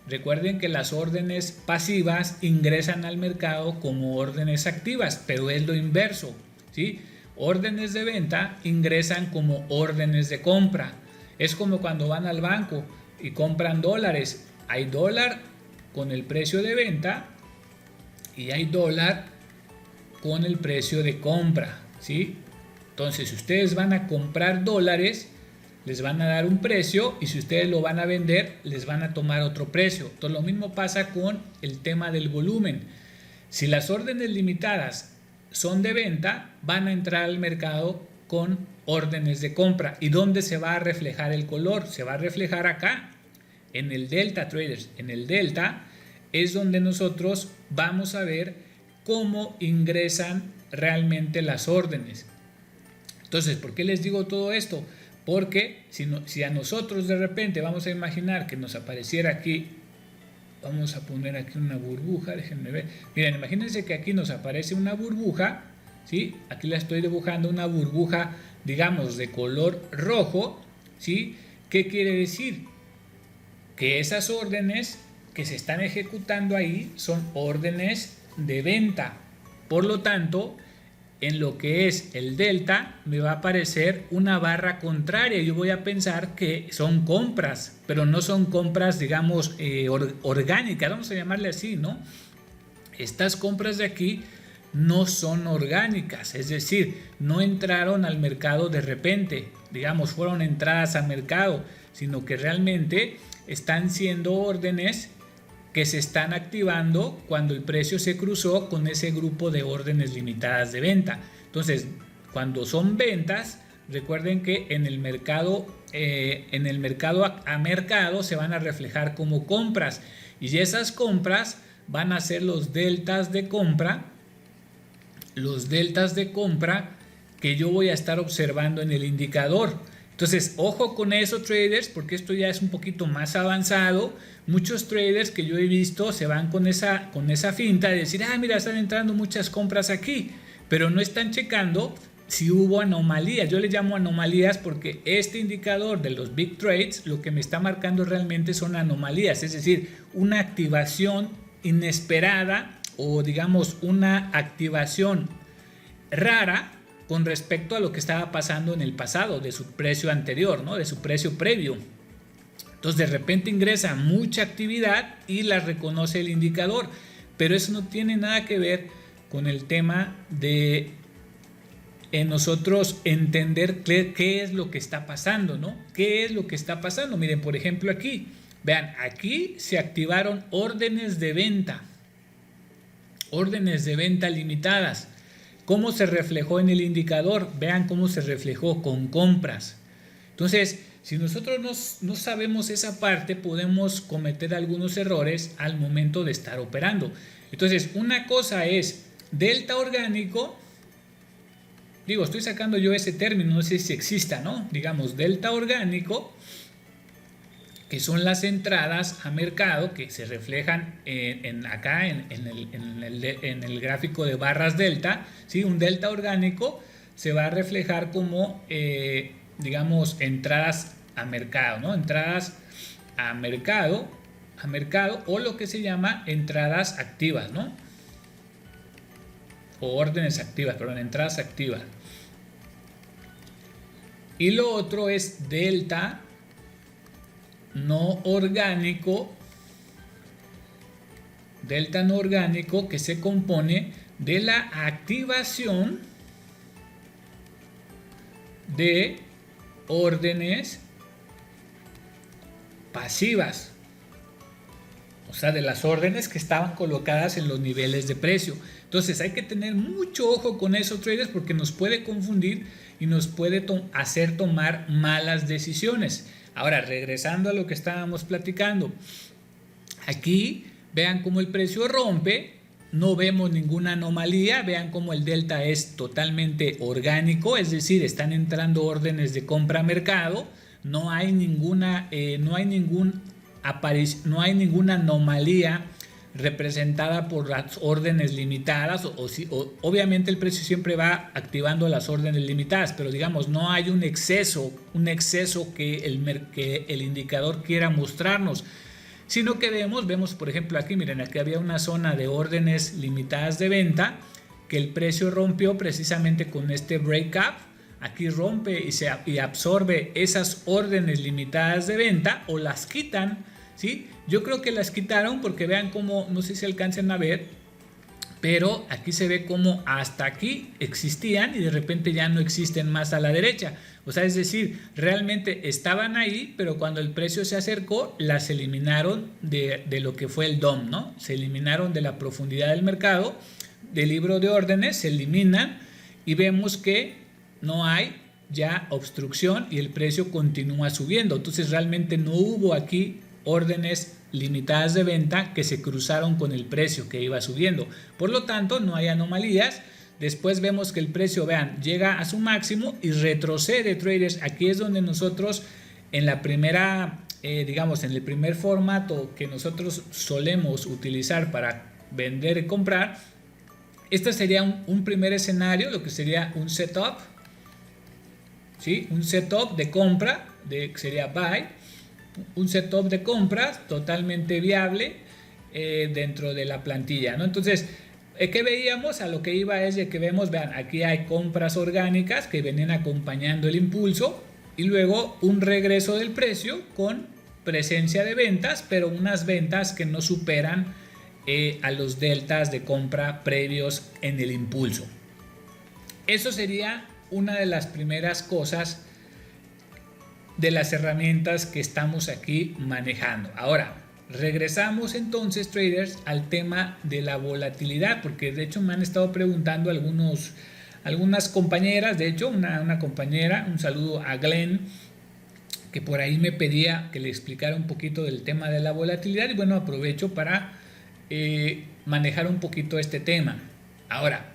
Recuerden que las órdenes pasivas ingresan al mercado como órdenes activas, pero es lo inverso, ¿sí? Órdenes de venta ingresan como órdenes de compra. Es como cuando van al banco y compran dólares. Hay dólar con el precio de venta y hay dólar con el precio de compra, ¿sí? Entonces, si ustedes van a comprar dólares, les van a dar un precio, y si ustedes lo van a vender, les van a tomar otro precio. Entonces, lo mismo pasa con el tema del volumen. Si las órdenes limitadas son de venta, van a entrar al mercado con órdenes de compra. ¿Y dónde se va a reflejar el color? Se va a reflejar acá, en el delta, traders. En el delta es donde nosotros vamos a ver cómo ingresan realmente las órdenes. Entonces, ¿por qué les digo todo esto? Porque si a nosotros de repente vamos a imaginar que nos apareciera aquí, vamos a poner aquí una burbuja, déjenme ver. Miren, imagínense que aquí nos aparece una burbuja, ¿sí? Aquí la estoy dibujando, una burbuja, digamos, de color rojo, ¿sí? ¿Qué quiere decir? Que esas órdenes que se están ejecutando ahí son órdenes de venta. Por lo tanto, en lo que es el delta me va a aparecer una barra contraria. Yo voy a pensar que son compras, pero no son compras, digamos, orgánicas, vamos a llamarle así, ¿no? Estas compras de aquí no son orgánicas, es decir, no entraron al mercado de repente, digamos, fueron entradas al mercado, sino que realmente están siendo órdenes que se están activando cuando el precio se cruzó con ese grupo de órdenes limitadas de venta. Entonces, cuando son ventas, recuerden que en el mercado a mercado se van a reflejar como compras, y esas compras van a ser los deltas de compra, que yo voy a estar observando en el indicador. Entonces, ojo con eso, traders, porque esto ya es un poquito más avanzado. Muchos traders que yo he visto se van con esa finta de decir, mira, están entrando muchas compras aquí, pero no están checando si hubo anomalías. Yo le llamo anomalías porque este indicador de los big trades lo que me está marcando realmente son anomalías, es decir, una activación inesperada, o digamos una activación rara con respecto a lo que estaba pasando en el pasado, de su precio anterior, ¿no? De su precio previo. Entonces, de repente ingresa mucha actividad y la reconoce el indicador, pero eso no tiene nada que ver con el tema de nosotros entender qué es lo que está pasando, ¿no? ¿Qué es lo que está pasando? Miren, por ejemplo, aquí, vean, aquí se activaron órdenes de venta limitadas. ¿Cómo se reflejó en el indicador? Vean cómo se reflejó con compras. Entonces, si nosotros no sabemos esa parte, podemos cometer algunos errores al momento de estar operando. Entonces, una cosa es delta orgánico. Digo, estoy sacando yo ese término, no sé si exista, ¿no? Digamos, delta orgánico, que son las entradas a mercado que se reflejan acá en el gráfico de barras delta, ¿sí? Un delta orgánico se va a reflejar como, digamos, entradas a mercado, ¿no? Entradas a mercado, o lo que se llama entradas activas, ¿no? O órdenes activas, perdón, entradas activas. Y lo otro es delta no orgánico, que se compone de la activación de órdenes pasivas, o sea, de las órdenes que estaban colocadas en los niveles de precio. Entonces hay que tener mucho ojo con esos traders porque nos puede confundir y nos puede hacer tomar malas decisiones. Ahora, regresando a lo que estábamos platicando, aquí vean cómo el precio rompe, no vemos ninguna anomalía, vean cómo el delta es totalmente orgánico, es decir, están entrando órdenes de compra a mercado, no hay ninguna anomalía representada por las órdenes limitadas, obviamente el precio siempre va activando las órdenes limitadas, pero digamos no hay un exceso que el indicador quiera mostrarnos, sino que vemos por ejemplo aquí, miren, aquí había una zona de órdenes limitadas de venta que el precio rompió precisamente con este breakup. Aquí rompe y absorbe esas órdenes limitadas de venta o las quitan, ¿sí? Yo creo que las quitaron porque vean cómo, no sé si alcancen a ver, pero aquí se ve como hasta aquí existían y de repente ya no existen más a la derecha. O sea, es decir, realmente estaban ahí, pero cuando el precio se acercó, las eliminaron de lo que fue el DOM, ¿no? Se eliminaron de la profundidad del mercado, del libro de órdenes, se eliminan y vemos que no hay ya obstrucción y el precio continúa subiendo. Entonces realmente no hubo aquí órdenes limitadas de venta que se cruzaron con el precio que iba subiendo. Por lo tanto, no hay anomalías. Después vemos que el precio, vean, llega a su máximo y retrocede, traders. Aquí es donde nosotros en la primera, digamos, en el primer formato que nosotros solemos utilizar para vender y comprar, este sería un primer escenario, lo que sería un setup, ¿sí? Un setup de compra, sería buy, un setup de compras totalmente viable dentro de la plantilla, ¿no? Entonces, ¿qué veíamos? A lo que iba es de que vemos, vean, aquí hay compras orgánicas que venían acompañando el impulso y luego un regreso del precio con presencia de ventas, pero unas ventas que no superan a los deltas de compra previos en el impulso. Eso sería una de las primeras cosas de las herramientas que estamos aquí manejando. Ahora, regresamos entonces, traders, al tema de la volatilidad, porque de hecho me han estado preguntando algunas compañeras, de hecho una compañera, un saludo a Glenn, que por ahí me pedía que le explicara un poquito del tema de la volatilidad y bueno, aprovecho para manejar un poquito este tema. Ahora,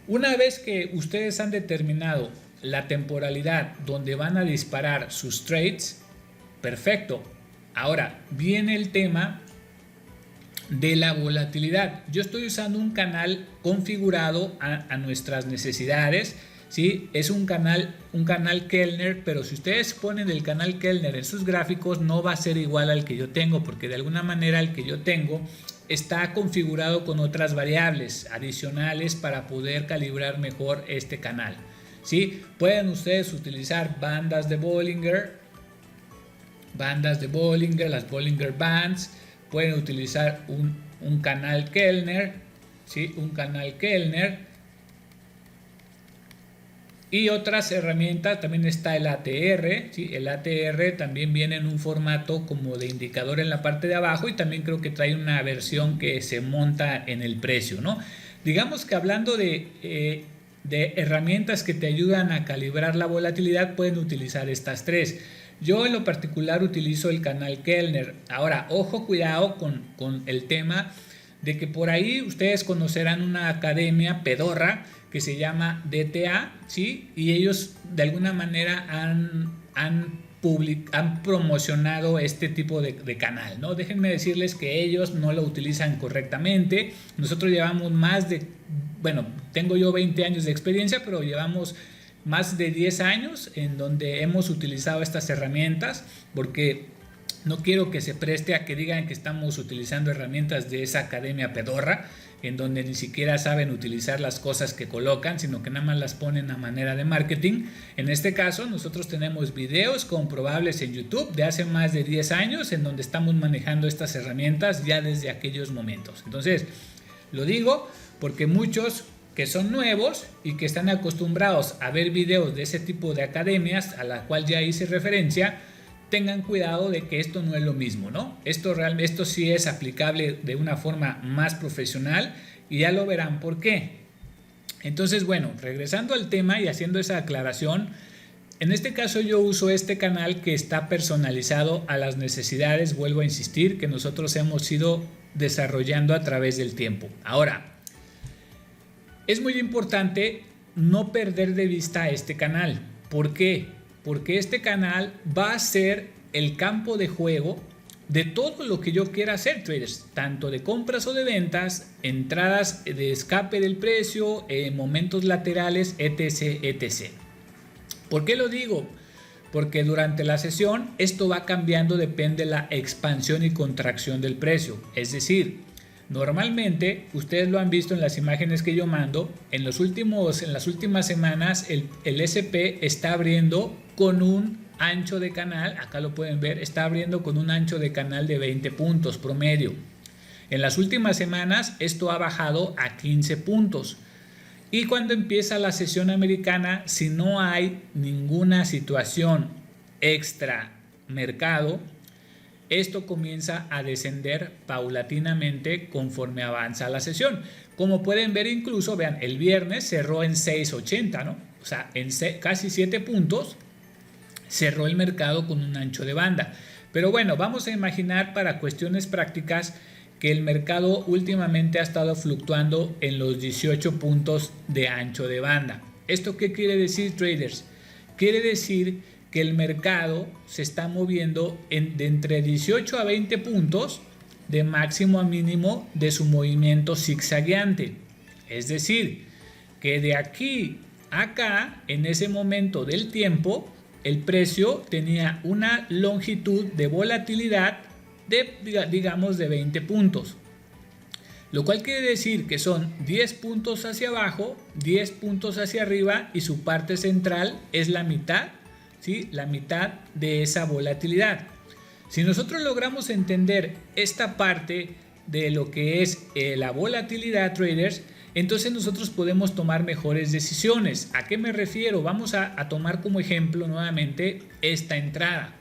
una vez que ustedes han determinado la temporalidad donde van a disparar sus trades, perfecto. Ahora viene el tema de la volatilidad. Yo estoy usando un canal configurado a nuestras necesidades, ¿sí? Es un canal Kellner, pero si ustedes ponen el canal Kellner en sus gráficos no va a ser igual al que yo tengo, porque de alguna manera el que yo tengo está configurado con otras variables adicionales para poder calibrar mejor este canal, ¿sí? Pueden ustedes utilizar bandas de Bollinger, las Bollinger Bands, pueden utilizar un canal Kellner, ¿sí? Un canal Kellner y otras herramientas. También está el ATR, ¿sí? El ATR también viene en un formato como de indicador en la parte de abajo y también creo que trae una versión que se monta en el precio, ¿no? Digamos que hablando de herramientas que te ayudan a calibrar la volatilidad, pueden utilizar estas tres. Yo en lo particular utilizo el canal Kellner. Ahora, ojo, cuidado con el tema de que por ahí ustedes conocerán una academia pedorra que se llama DTA, ¿sí? Y ellos de alguna manera han promocionado este tipo de canal, ¿no? Déjenme decirles que ellos no lo utilizan correctamente. Nosotros llevamos tengo yo 20 años de experiencia, pero llevamos más de 10 años en donde hemos utilizado estas herramientas, porque no quiero que se preste a que digan que estamos utilizando herramientas de esa academia pedorra. en donde ni siquiera saben utilizar las cosas que colocan, sino que nada más las ponen a manera de marketing. En este caso, nosotros tenemos videos comprobables en YouTube de hace más de 10 años en donde estamos manejando estas herramientas ya desde aquellos momentos. Entonces, lo digo porque muchos que son nuevos y que están acostumbrados a ver videos de ese tipo de academias a la cual ya hice referencia, tengan cuidado de que esto no es lo mismo, ¿no? Esto sí es aplicable de una forma más profesional y ya lo verán por qué. Entonces, bueno, regresando al tema y haciendo esa aclaración, en este caso yo uso este canal que está personalizado a las necesidades, vuelvo a insistir, que nosotros hemos ido desarrollando a través del tiempo. Ahora, es muy importante no perder de vista este canal. ¿Por qué? Porque este canal va a ser el campo de juego de todo lo que yo quiera hacer, traders, tanto de compras o de ventas, entradas de escape del precio, momentos laterales, etc, etc. ¿Por qué lo digo? Porque durante la sesión esto va cambiando, depende de la expansión y contracción del precio. Es decir, normalmente, ustedes lo han visto en las imágenes que yo mando, en las últimas semanas el S&P está abriendo con un ancho de canal, acá lo pueden ver, está abriendo con un ancho de canal de 20 puntos promedio. En las últimas semanas esto ha bajado a 15 puntos. Y cuando empieza la sesión americana, si no hay ninguna situación extra mercado, esto comienza a descender paulatinamente conforme avanza la sesión. Como pueden ver, incluso, vean, el viernes cerró en 6.80, ¿no? O sea, en casi 7 puntos cerró el mercado con un ancho de banda. Pero bueno, vamos a imaginar para cuestiones prácticas que el mercado últimamente ha estado fluctuando en los 18 puntos de ancho de banda. ¿Esto qué quiere decir, traders? Quiere decir que el mercado se está moviendo de entre 18 a 20 puntos de máximo a mínimo de su movimiento zigzagueante. Es decir, que de aquí a acá, en ese momento del tiempo, el precio tenía una longitud de volatilidad de, digamos, de 20 puntos. Lo cual quiere decir que son 10 puntos hacia abajo, 10 puntos hacia arriba y su parte central es la mitad, ¿sí? La mitad de esa volatilidad. Si nosotros logramos entender esta parte de lo que es la volatilidad, traders, entonces nosotros podemos tomar mejores decisiones. ¿A qué me refiero? Vamos a tomar como ejemplo nuevamente esta entrada.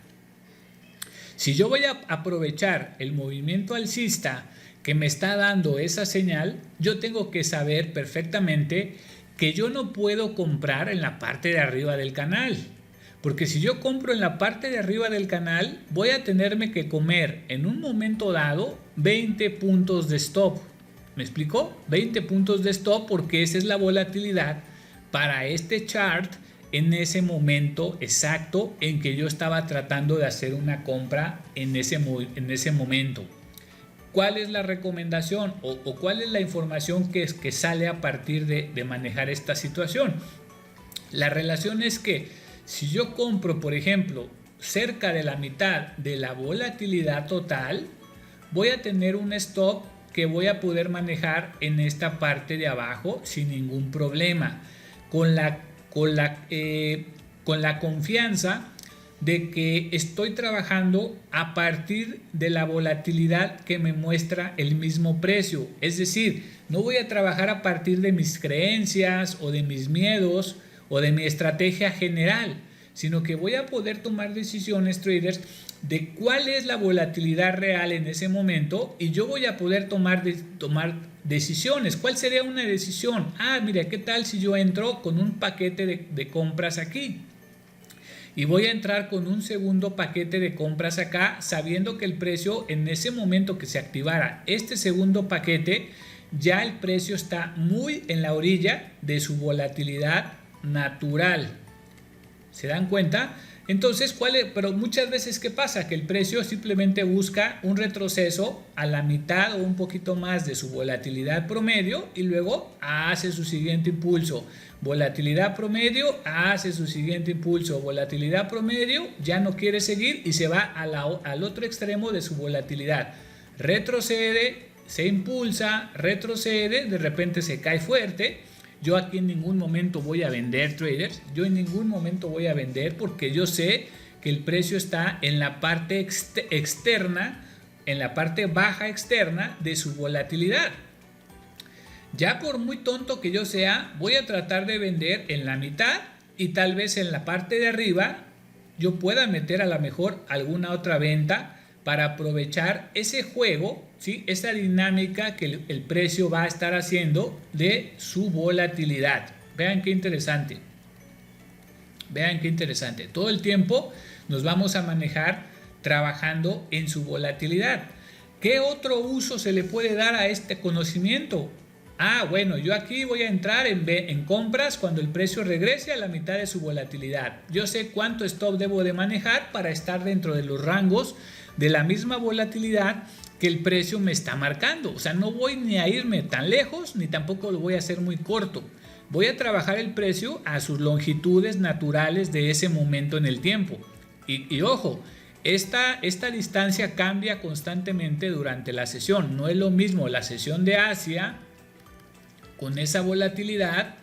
Si yo voy a aprovechar el movimiento alcista que me está dando esa señal, yo tengo que saber perfectamente que yo no puedo comprar en la parte de arriba del canal. Porque si yo compro en la parte de arriba del canal, voy a tenerme que comer en un momento dado 20 puntos de stop. ¿Me explicó? 20 puntos de stop porque esa es la volatilidad para este chart en ese momento exacto en que yo estaba tratando de hacer una compra en ese momento. ¿Cuál es la recomendación o cuál es la información que sale a partir de manejar esta situación? La relación es que si yo compro, por ejemplo, cerca de la mitad de la volatilidad total, voy a tener un stop que voy a poder manejar en esta parte de abajo sin ningún problema, con la confianza de que estoy trabajando a partir de la volatilidad que me muestra el mismo precio. Es decir, no voy a trabajar a partir de mis creencias o de mis miedos o de mi estrategia general, sino que voy a poder tomar decisiones, traders, de cuál es la volatilidad real en ese momento y yo voy a poder tomar decisiones. ¿Cuál sería una decisión? Mira, ¿qué tal si yo entro con un paquete de compras aquí? Y voy a entrar con un segundo paquete de compras acá, sabiendo que el precio en ese momento que se activara este segundo paquete, ya el precio está muy en la orilla de su volatilidad natural. ¿Se dan cuenta? Entonces, pero muchas veces, ¿qué pasa? Que el precio simplemente busca un retroceso a la mitad o un poquito más de su volatilidad promedio y luego hace su siguiente impulso. Volatilidad promedio, hace su siguiente impulso. Volatilidad promedio, ya no quiere seguir y se va al otro extremo de su volatilidad. Retrocede, se impulsa, retrocede, de repente se cae fuerte. Yo aquí en ningún momento voy a vender, traders. Yo en ningún momento voy a vender porque yo sé que el precio está en la parte externa, en la parte baja externa de su volatilidad. Ya por muy tonto que yo sea, voy a tratar de vender en la mitad y tal vez en la parte de arriba yo pueda meter a lo mejor alguna otra venta para aprovechar ese juego, ¿sí? Esa dinámica que el precio va a estar haciendo de su volatilidad. Vean qué interesante. Vean qué interesante. Todo el tiempo nos vamos a manejar trabajando en su volatilidad. ¿Qué otro uso se le puede dar a este conocimiento? Bueno, yo aquí voy a entrar en compras cuando el precio regrese a la mitad de su volatilidad. Yo sé cuánto stop debo de manejar para estar dentro de los rangos de la misma volatilidad que el precio me está marcando. O sea, no voy ni a irme tan lejos, ni tampoco lo voy a hacer muy corto. Voy a trabajar el precio a sus longitudes naturales de ese momento en el tiempo. Y ojo, esta distancia cambia constantemente durante la sesión. No es lo mismo la sesión de Asia con esa volatilidad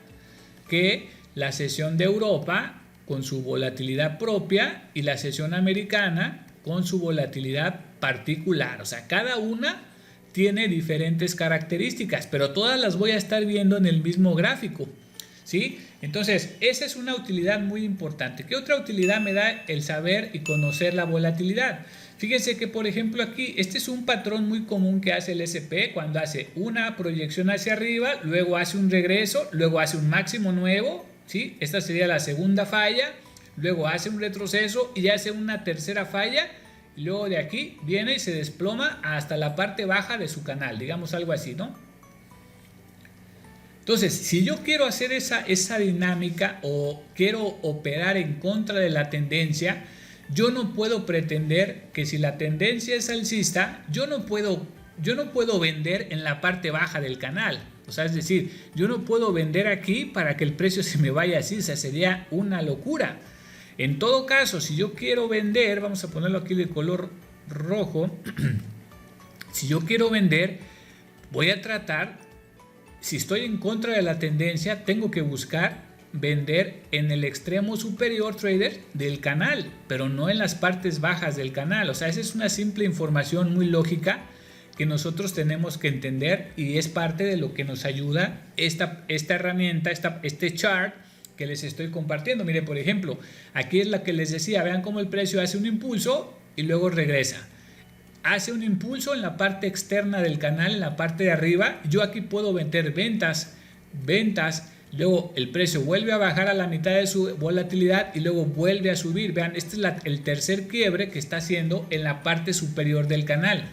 que la sesión de Europa con su volatilidad propia y la sesión americana con su volatilidad particular. O sea, cada una tiene diferentes características, pero todas las voy a estar viendo en el mismo gráfico, ¿sí? Entonces, esa es una utilidad muy importante. ¿Qué otra utilidad me da el saber y conocer la volatilidad? Fíjense que, por ejemplo, aquí, este es un patrón muy común que hace el SP cuando hace una proyección hacia arriba, luego hace un regreso, luego hace un máximo nuevo, ¿sí? Esta sería la segunda falla, luego hace un retroceso y hace una tercera falla, y luego de aquí viene y se desploma hasta la parte baja de su canal, digamos algo así, ¿no? Entonces, si yo quiero hacer esa dinámica o quiero operar en contra de la tendencia, yo no puedo pretender que si la tendencia es alcista, yo no puedo vender en la parte baja del canal. O sea, es decir, yo no puedo vender aquí para que el precio se me vaya así, o sea, sería una locura. En todo caso, si yo quiero vender, vamos a ponerlo aquí de color rojo, si yo quiero vender, voy a tratar, si estoy en contra de la tendencia, tengo que buscar vender en el extremo superior, trader, del canal, pero no en las partes bajas del canal. O sea, esa es una simple información muy lógica que nosotros tenemos que entender y es parte de lo que nos ayuda esta herramienta, este chart que les estoy compartiendo. Miren, por ejemplo, aquí es la que les decía, vean cómo el precio hace un impulso y luego regresa. Hace un impulso en la parte externa del canal, en la parte de arriba. Yo aquí puedo vender ventas, luego el precio vuelve a bajar a la mitad de su volatilidad y luego vuelve a subir. Vean, este es el tercer quiebre que está haciendo en la parte superior del canal.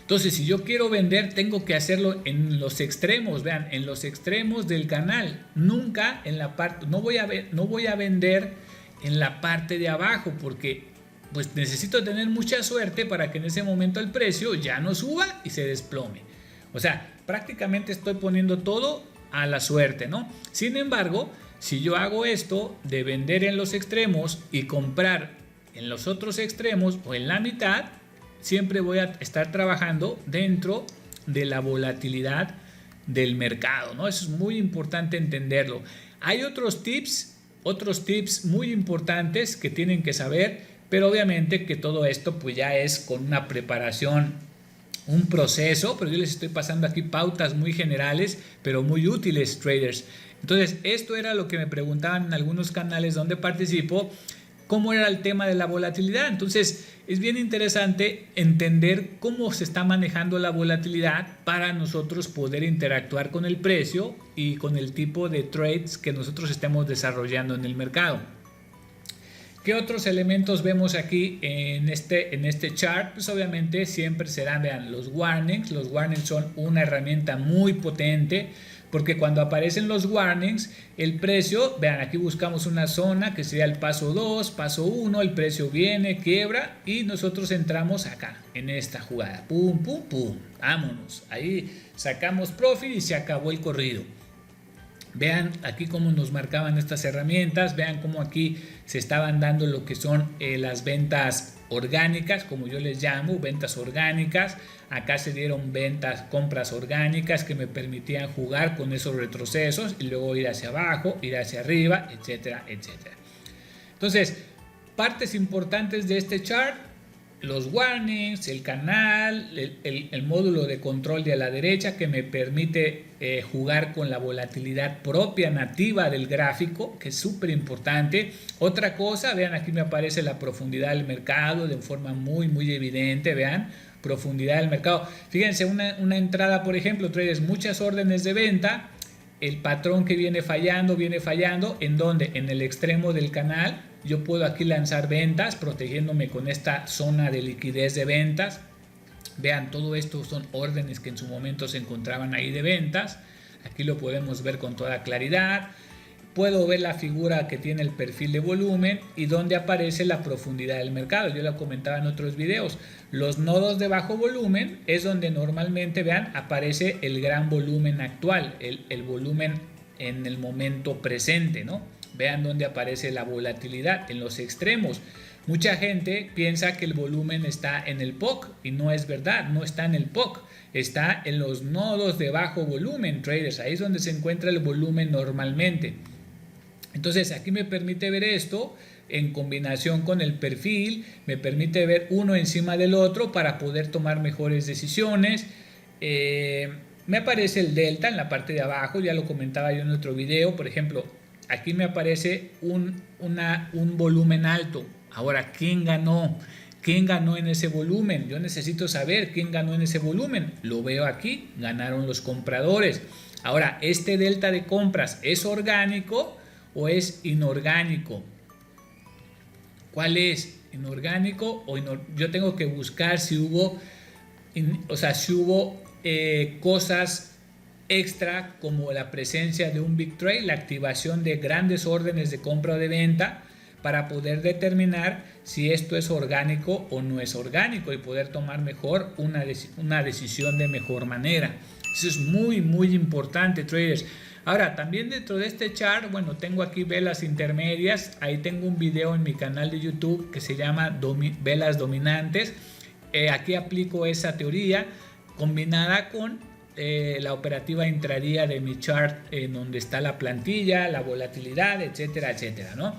Entonces, si yo quiero vender, tengo que hacerlo en los extremos, vean, en los extremos del canal. Nunca en la parte, no voy a vender en la parte de abajo porque pues necesito tener mucha suerte para que en ese momento el precio ya no suba y se desplome. O sea, prácticamente estoy poniendo todo a la suerte, ¿no? Sin embargo, si yo hago esto de vender en los extremos y comprar en los otros extremos o en la mitad, siempre voy a estar trabajando dentro de la volatilidad del mercado, ¿no? Eso es muy importante entenderlo. Hay otros tips muy importantes que tienen que saber, pero obviamente que todo esto pues ya es con una preparación, un proceso, pero yo les estoy pasando aquí pautas muy generales, pero muy útiles, traders. Entonces, esto era lo que me preguntaban en algunos canales donde participo, cómo era el tema de la volatilidad. Entonces, es bien interesante entender cómo se está manejando la volatilidad para nosotros poder interactuar con el precio y con el tipo de trades que nosotros estemos desarrollando en el mercado. ¿Qué otros elementos vemos aquí en este chart? Pues obviamente siempre serán, vean, los warnings. Los warnings son una herramienta muy potente porque cuando aparecen los warnings, el precio, vean, aquí buscamos una zona que sería el paso 2, paso 1, el precio viene, quiebra y nosotros entramos acá, en esta jugada. Pum, pum, pum, vámonos. Ahí sacamos profit y se acabó el corrido. Vean aquí cómo nos marcaban estas herramientas, vean cómo aquí se estaban dando lo que son las ventas orgánicas, como yo les llamo, ventas orgánicas. Acá se dieron compras orgánicas que me permitían jugar con esos retrocesos y luego ir hacia abajo, ir hacia arriba, etcétera, etcétera. Entonces, partes importantes de este chart: los warnings, el canal, el módulo de control de a la derecha que me permite jugar con la volatilidad propia nativa del gráfico, que es súper importante. Otra cosa, vean, aquí me aparece la profundidad del mercado de forma muy evidente, vean, profundidad del mercado. Fíjense, una entrada, por ejemplo, traders, muchas órdenes de venta, el patrón que viene fallando, ¿en dónde? En el extremo del canal. Yo puedo aquí lanzar ventas protegiéndome con esta zona de liquidez de ventas. Vean, todo esto son órdenes que en su momento se encontraban ahí de ventas. Aquí lo podemos ver con toda claridad. Puedo ver la figura que tiene el perfil de volumen y donde aparece la profundidad del mercado. Yo lo comentaba en otros videos. Los nodos de bajo volumen es donde normalmente, vean, aparece el gran volumen actual, el volumen en el momento presente, ¿no? Vean dónde aparece la volatilidad, en los extremos. Mucha gente piensa que el volumen está en el POC y no es verdad, no está en el POC, está en los nodos de bajo volumen, traders. Ahí es donde se encuentra el volumen normalmente. Entonces aquí me permite ver esto en combinación con el perfil, me permite ver uno encima del otro para poder tomar mejores decisiones. Me aparece el delta en la parte de abajo, ya lo comentaba yo en otro video. Por ejemplo, aquí me aparece un volumen alto. Ahora, ¿quién ganó? ¿Quién ganó en ese volumen? Yo necesito saber quién ganó en ese volumen. Lo veo aquí, ganaron los compradores. Ahora, ¿este delta de compras es orgánico o es inorgánico? ¿Cuál es? ¿Inorgánico o inorgánico? Yo tengo que buscar si hubo, cosas extra como la presencia de un big trade, la activación de grandes órdenes de compra o de venta, para poder determinar si esto es orgánico o no es orgánico y poder tomar mejor una decisión de mejor manera. Eso es muy importante, traders. Ahora, también dentro de este chart, bueno, tengo aquí velas intermedias. Ahí tengo un video en mi canal de YouTube que se llama velas dominantes. Aquí aplico esa teoría combinada con la operativa intradía de mi chart, en donde está la plantilla, la volatilidad, etcétera, etcétera, ¿no?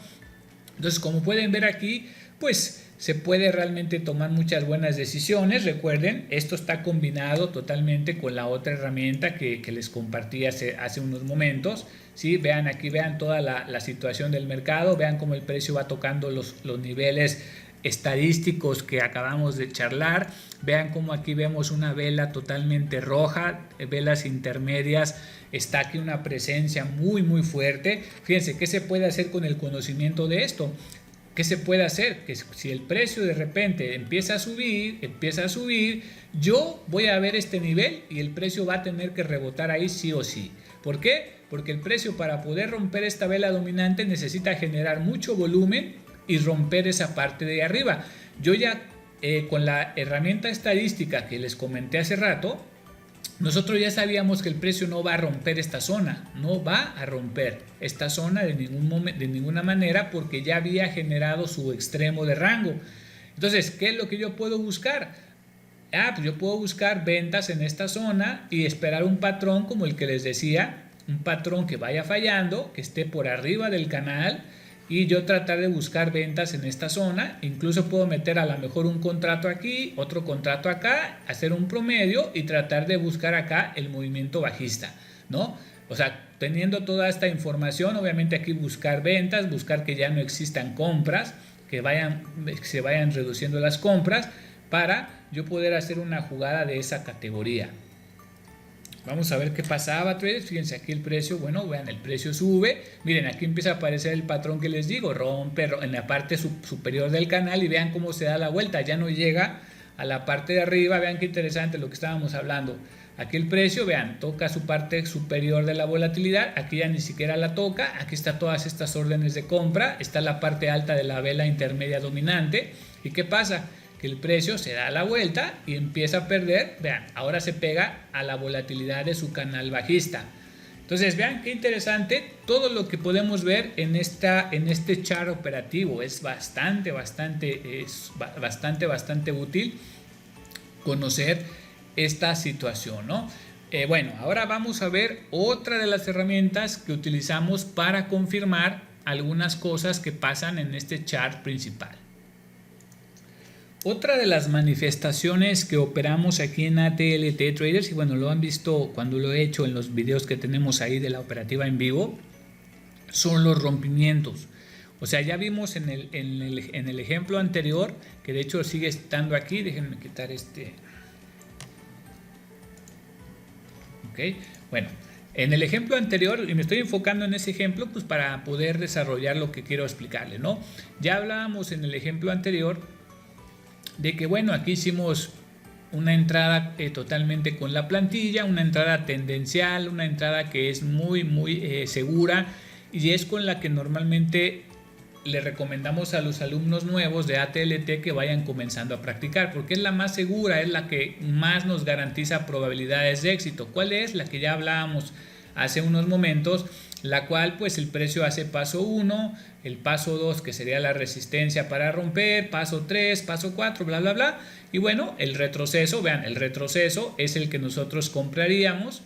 Entonces, como pueden ver aquí, pues se puede realmente tomar muchas buenas decisiones. Recuerden, esto está combinado totalmente con la otra herramienta que les compartí hace unos momentos, ¿sí? Vean aquí, vean toda la situación del mercado, vean cómo el precio va tocando los niveles estadísticos que acabamos de charlar. Vean cómo aquí vemos una vela totalmente roja, velas intermedias, está aquí una presencia muy fuerte. Fíjense, ¿qué se puede hacer con el conocimiento de esto? ¿Qué se puede hacer? Que si el precio de repente empieza a subir, yo voy a ver este nivel y el precio va a tener que rebotar ahí sí o sí. ¿Por qué? Porque el precio, para poder romper esta vela dominante, necesita generar mucho volumen y romper esa parte de arriba. Yo ya con la herramienta estadística que les comenté hace rato, nosotros ya sabíamos que el precio no va a romper esta zona, no va a romper esta zona de ninguna manera, porque ya había generado su extremo de rango. Entonces, ¿qué es lo que yo puedo buscar? Pues yo puedo buscar ventas en esta zona y esperar un patrón como el que les decía, un patrón que vaya fallando, que esté por arriba del canal, y yo tratar de buscar ventas en esta zona. Incluso puedo meter a lo mejor un contrato aquí, otro contrato acá, hacer un promedio y tratar de buscar acá el movimiento bajista, ¿no? O sea, teniendo toda esta información, obviamente aquí buscar ventas, buscar que ya no existan compras, que se vayan reduciendo las compras, para yo poder hacer una jugada de esa categoría. Vamos a ver qué pasaba, traders. Fíjense aquí el precio, bueno, vean, el precio sube. Miren, aquí empieza a aparecer el patrón que les digo, rompe en la parte superior del canal y vean cómo se da la vuelta. Ya no llega a la parte de arriba. Vean qué interesante lo que estábamos hablando. Aquí el precio, vean, toca su parte superior de la volatilidad. Aquí ya ni siquiera la toca. Aquí están todas estas órdenes de compra. Está la parte alta de la vela intermedia dominante. ¿Y qué pasa? Que el precio se da la vuelta y empieza a perder. Vean, ahora se pega a la volatilidad de su canal bajista. Entonces vean qué interesante todo lo que podemos ver en este chart operativo. Es bastante útil conocer esta situación, ¿no? Bueno, ahora vamos a ver otra de las herramientas que utilizamos para confirmar algunas cosas que pasan en este chart principal. Otra de las manifestaciones que operamos aquí en ATLT Traders, y bueno, lo han visto cuando lo he hecho en los videos que tenemos ahí de la operativa en vivo, son los rompimientos. O sea, ya vimos en el ejemplo anterior, que de hecho sigue estando aquí. Déjenme quitar este. Ok, bueno, en el ejemplo anterior, y me estoy enfocando en ese ejemplo pues para poder desarrollar lo que quiero explicarle, ¿no? Ya hablábamos en el ejemplo anterior de que, bueno, aquí hicimos una entrada totalmente con la plantilla, una entrada tendencial, una entrada que es muy segura, y es con la que normalmente le recomendamos a los alumnos nuevos de ATLT que vayan comenzando a practicar, porque es la más segura, es la que más nos garantiza probabilidades de éxito. ¿Cuál es? La que ya hablábamos hace unos momentos, la cual pues el precio hace paso 1, el paso 2 que sería la resistencia para romper, paso 3, paso 4, bla bla bla, y bueno, el retroceso, vean, el retroceso es el que nosotros compraríamos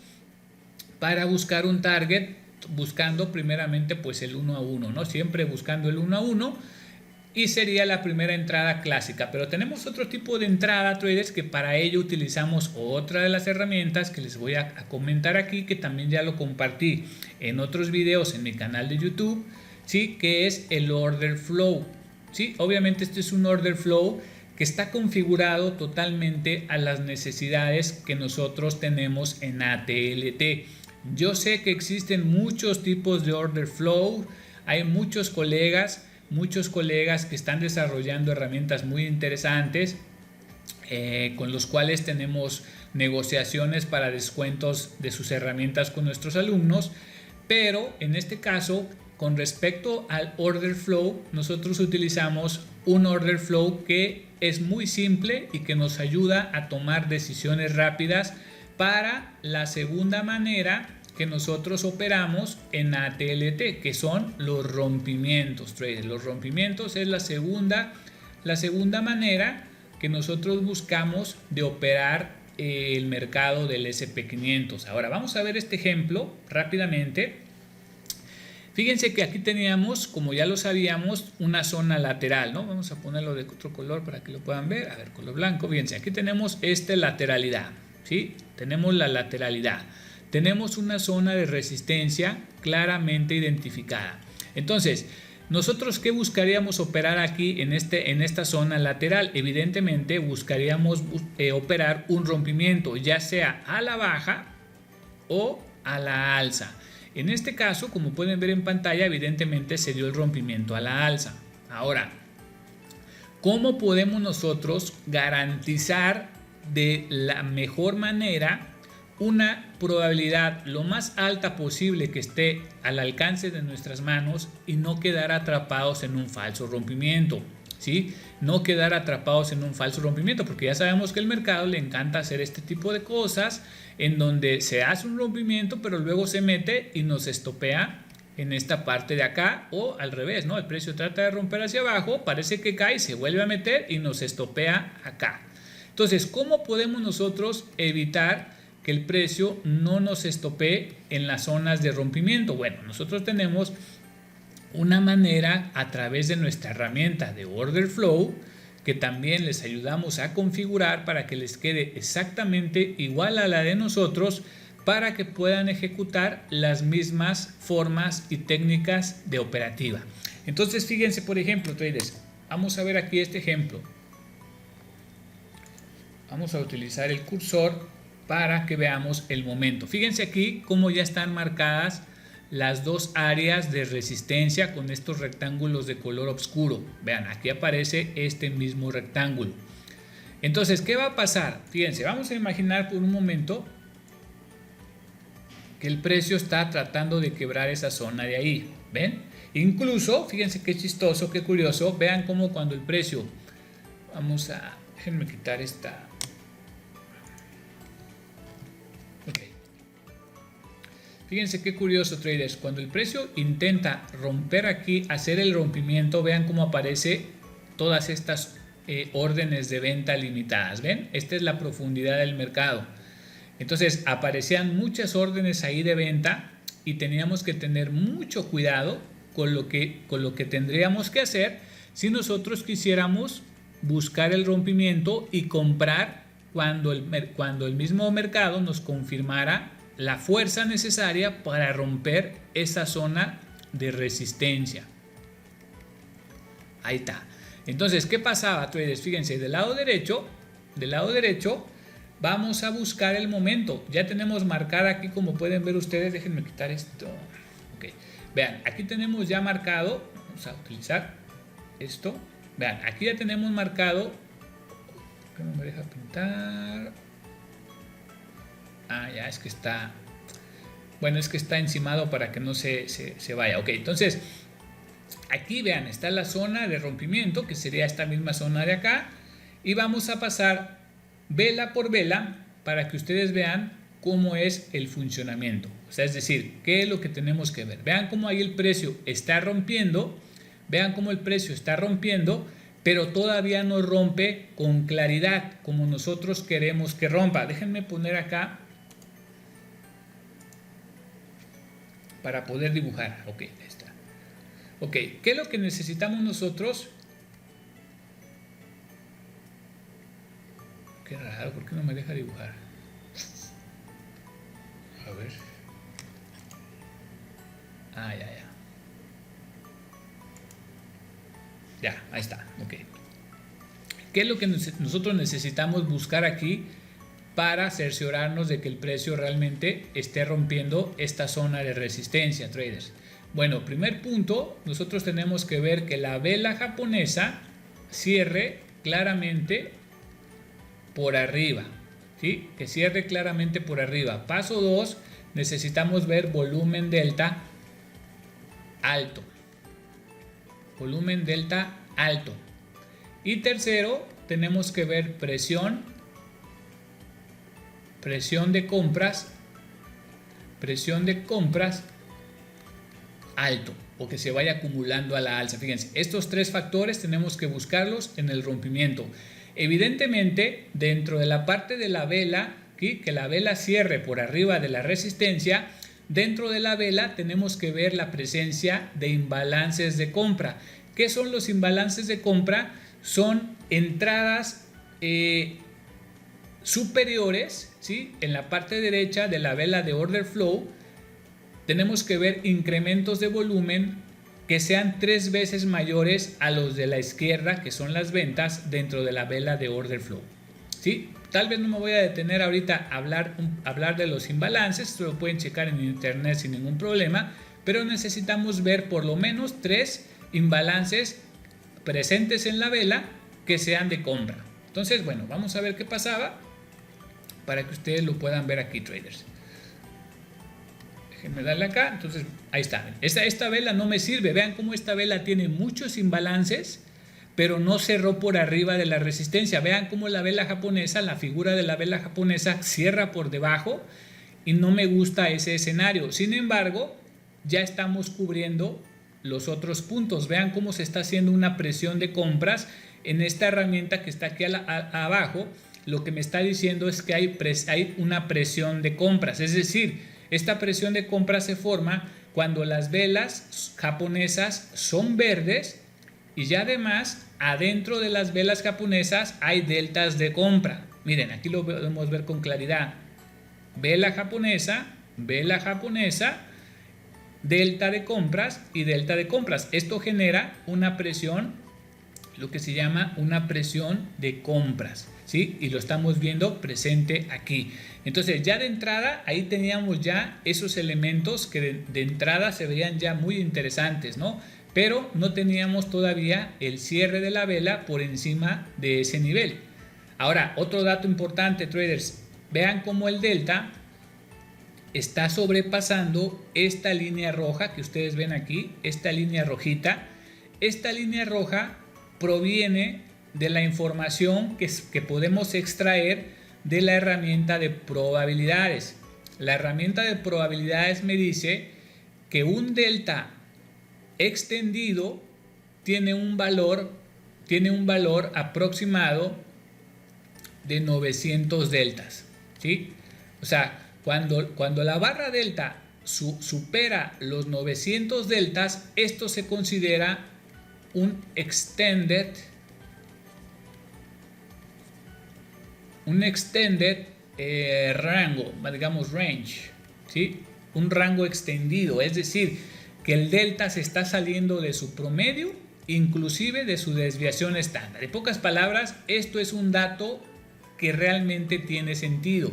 para buscar un target, buscando primeramente pues el 1 a 1, ¿no? Siempre buscando el 1 a 1, y sería la primera entrada clásica. Pero tenemos otro tipo de entrada, traders, que para ello utilizamos otra de las herramientas que les voy a comentar aquí, que también ya lo compartí en otros videos en mi canal de YouTube, ¿sí? Que es el order flow, ¿sí? Obviamente este es un order flow que está configurado totalmente a las necesidades que nosotros tenemos en ATLT. Yo sé que existen muchos tipos de order flow, hay muchos colegas que están desarrollando herramientas muy interesantes, con los cuales tenemos negociaciones para descuentos de sus herramientas con nuestros alumnos, pero en este caso, con respecto al order flow, nosotros utilizamos un order flow que es muy simple y que nos ayuda a tomar decisiones rápidas para la segunda manera que nosotros operamos en ATLT, que son los rompimientos, traders. Los rompimientos es la segunda manera que nosotros buscamos de operar el mercado del SP500. Ahora vamos a ver este ejemplo rápidamente. Fíjense que aquí teníamos, como ya lo sabíamos, una zona lateral, ¿no? Vamos a ponerlo de otro color para que lo puedan ver. A ver, color blanco. Fíjense, aquí tenemos esta lateralidad, ¿sí? Tenemos la lateralidad. Tenemos una zona de resistencia claramente identificada. Entonces, ¿nosotros qué buscaríamos operar aquí en esta zona lateral? Evidentemente buscaríamos operar un rompimiento, ya sea a la baja o a la alza. En este caso, como pueden ver en pantalla, evidentemente se dio el rompimiento a la alza. Ahora, ¿cómo podemos nosotros garantizar de la mejor manera una probabilidad lo más alta posible que esté al alcance de nuestras manos y no quedar atrapados en un falso rompimiento? ¿Sí? No quedar atrapados en un falso rompimiento, porque ya sabemos que el mercado le encanta hacer este tipo de cosas en donde se hace un rompimiento pero luego se mete y nos estopea en esta parte de acá, o al revés, ¿no? El precio trata de romper hacia abajo, parece que cae, se vuelve a meter y nos estopea acá. Entonces, ¿cómo podemos nosotros evitar que el precio no nos estopee en las zonas de rompimiento? Bueno, nosotros tenemos una manera a través de nuestra herramienta de order flow, que también les ayudamos a configurar para que les quede exactamente igual a la de nosotros, para que puedan ejecutar las mismas formas y técnicas de operativa. Entonces, fíjense, por ejemplo, traders, vamos a ver aquí este ejemplo. Vamos a utilizar el cursor para que veamos el momento. Fíjense aquí cómo ya están marcadas las dos áreas de resistencia con estos rectángulos de color oscuro. Vean, aquí aparece este mismo rectángulo. Entonces, ¿qué va a pasar? Fíjense, vamos a imaginar por un momento que el precio está tratando de quebrar esa zona de ahí. ¿Ven? Incluso, fíjense qué chistoso, qué curioso. Vean cómo cuando el precio... Déjenme quitar esta... Ok. Fíjense qué curioso, traders. Cuando el precio intenta romper aquí, hacer el rompimiento, vean cómo aparece todas estas órdenes de venta limitadas. ¿Ven? Esta es la profundidad del mercado. Entonces aparecían muchas órdenes ahí de venta y teníamos que tener mucho cuidado con lo que tendríamos que hacer si nosotros quisiéramos buscar el rompimiento y comprar cuando el mismo mercado nos confirmara la fuerza necesaria para romper esa zona de resistencia. Ahí está. Entonces, ¿qué pasaba, traders? Fíjense, del lado derecho, vamos a buscar el momento. Ya tenemos marcada aquí, como pueden ver ustedes. Déjenme quitar esto. Ok. Vean, aquí tenemos ya marcado. Vamos a utilizar esto. Vean, aquí ya tenemos marcado. ¿Qué no me deja pintar? Ah, ya, es que está. Bueno, es que está encimado para que no se vaya. Ok, entonces, aquí vean, está la zona de rompimiento, que sería esta misma zona de acá. Y vamos a pasar vela por vela para que ustedes vean cómo es el funcionamiento. O sea, es decir, qué es lo que tenemos que ver. Vean cómo ahí el precio está rompiendo. Vean cómo el precio está rompiendo, pero todavía no rompe con claridad como nosotros queremos que rompa. Déjenme poner acá para poder dibujar. Ok, ahí está. Ok, ¿qué es lo que necesitamos nosotros? Qué raro, ¿por qué no me deja dibujar? A ver. Ah, ya. Ya, ahí está. Ok. ¿Qué es lo que nosotros necesitamos buscar aquí para cerciorarnos de que el precio realmente esté rompiendo esta zona de resistencia, traders? Bueno, primer punto, nosotros tenemos que ver que la vela japonesa cierre claramente por arriba, ¿sí? Que cierre claramente por arriba. Paso 2, necesitamos ver volumen delta alto. Volumen delta alto. Y tercero, tenemos que ver presión de compras alto, o que se vaya acumulando a la alza. Fíjense, estos tres factores tenemos que buscarlos en el rompimiento. Evidentemente, dentro de la parte de la vela, ¿sí? Que la vela cierre por arriba de la resistencia, dentro de la vela tenemos que ver la presencia de imbalances de compra. ¿Qué son los imbalances de compra? Son entradas superiores, ¿sí? En la parte derecha de la vela de order flow tenemos que ver incrementos de volumen que sean 3 veces mayores a los de la izquierda, que son las ventas dentro de la vela de order flow, ¿sí? Tal vez no me voy a detener ahorita a hablar de los imbalances, esto lo pueden checar en internet sin ningún problema, pero necesitamos ver por lo menos 3 imbalances presentes en la vela que sean de compra. Entonces, bueno, vamos a ver qué pasaba para que ustedes lo puedan ver aquí, traders. Déjenme darle acá. Entonces, ahí está. Esta vela no me sirve. Vean cómo esta vela tiene muchos imbalances, pero no cerró por arriba de la resistencia. Vean cómo la vela japonesa, la figura de la vela japonesa cierra por debajo y no me gusta ese escenario. Sin embargo, ya estamos cubriendo los otros puntos. Vean cómo se está haciendo una presión de compras en esta herramienta que está aquí abajo. Lo que me está diciendo es que hay una presión de compras. Es decir, esta presión de compras se forma cuando las velas japonesas son verdes y ya además adentro de las velas japonesas hay deltas de compra. Miren, aquí lo podemos ver con claridad. Vela japonesa, delta de compras y delta de compras. Esto genera una presión, lo que se llama una presión de compras, ¿sí? Y lo estamos viendo presente aquí. Entonces, ya de entrada, ahí teníamos ya esos elementos que de entrada se veían ya muy interesantes, ¿no? Pero no teníamos todavía el cierre de la vela por encima de ese nivel. Ahora, otro dato importante, traders. Vean cómo el delta está sobrepasando esta línea roja que ustedes ven aquí, esta línea rojita. Esta línea roja proviene de la información que podemos extraer de la herramienta de probabilidades. La herramienta de probabilidades me dice que un delta extendido tiene un valor aproximado de 900 deltas, ¿sí? O sea, cuando la barra delta supera los 900 deltas, esto se considera un extended rango, digamos range, ¿sí? Un rango extendido, es decir, que el delta se está saliendo de su promedio, inclusive de su desviación estándar. En pocas palabras, esto es un dato que realmente tiene sentido.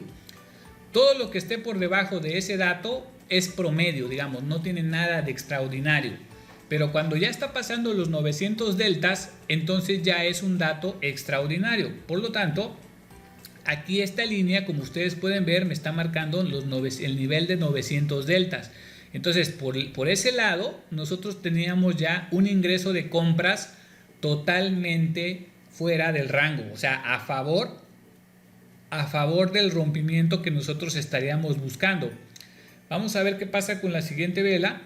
Todo lo que esté por debajo de ese dato es promedio, digamos, no tiene nada de extraordinario. Pero cuando ya está pasando los 900 deltas, entonces ya es un dato extraordinario. Por lo tanto, aquí esta línea, como ustedes pueden ver, me está marcando el nivel de 900 deltas. Entonces, por ese lado, nosotros teníamos ya un ingreso de compras totalmente fuera del rango, o sea, a favor del rompimiento que nosotros estaríamos buscando. Vamos a ver qué pasa con la siguiente vela.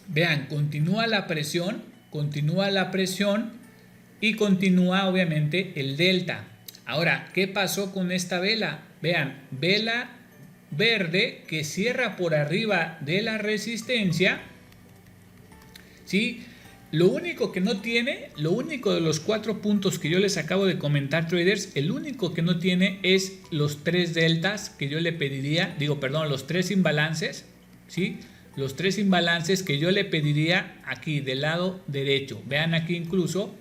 Vean, continúa la presión y continúa obviamente el delta. Ahora, ¿qué pasó con esta vela? Vean, vela verde que cierra por arriba de la resistencia, ¿sí? Lo único de los 4 puntos que yo les acabo de comentar, traders, el único que no tiene es los 3 deltas que yo le pediría, los 3 imbalances, ¿sí? Los 3 imbalances que yo le pediría aquí del lado derecho. Vean aquí incluso,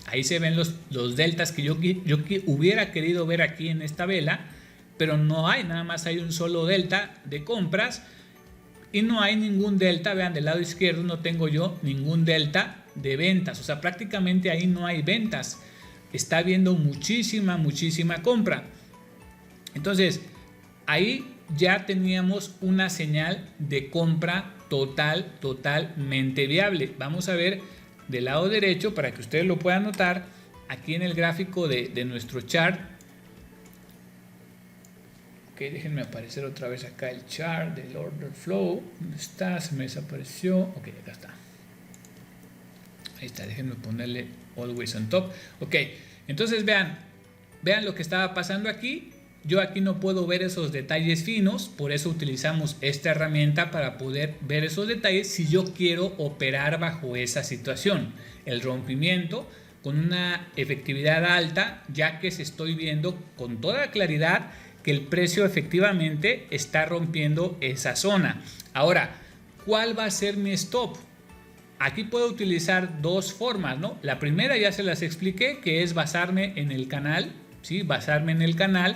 ahí se ven los deltas que yo hubiera querido ver aquí en esta vela, pero no hay, nada más hay un solo delta de compras y no hay ningún delta. Vean, del lado izquierdo no tengo yo ningún delta de ventas, o sea, prácticamente ahí no hay ventas, está habiendo muchísima compra. Entonces ahí ya teníamos una señal de compra totalmente viable. Vamos a ver del lado derecho para que ustedes lo puedan notar aquí en el gráfico de nuestro chart. Ok, déjenme aparecer otra vez acá el chart del order flow. ¿Dónde está? Se me desapareció. Ok, acá está. Ahí está, déjenme ponerle always on top. Ok, entonces vean lo que estaba pasando aquí. Yo aquí no puedo ver esos detalles finos, por eso utilizamos esta herramienta para poder ver esos detalles si yo quiero operar bajo esa situación. El rompimiento con una efectividad alta, ya que se estoy viendo con toda claridad que el precio efectivamente está rompiendo esa zona. Ahora, ¿cuál va a ser mi stop? Aquí puedo utilizar dos formas, ¿no? La primera ya se las expliqué, que es basarme en el canal, ¿sí? Basarme en el canal.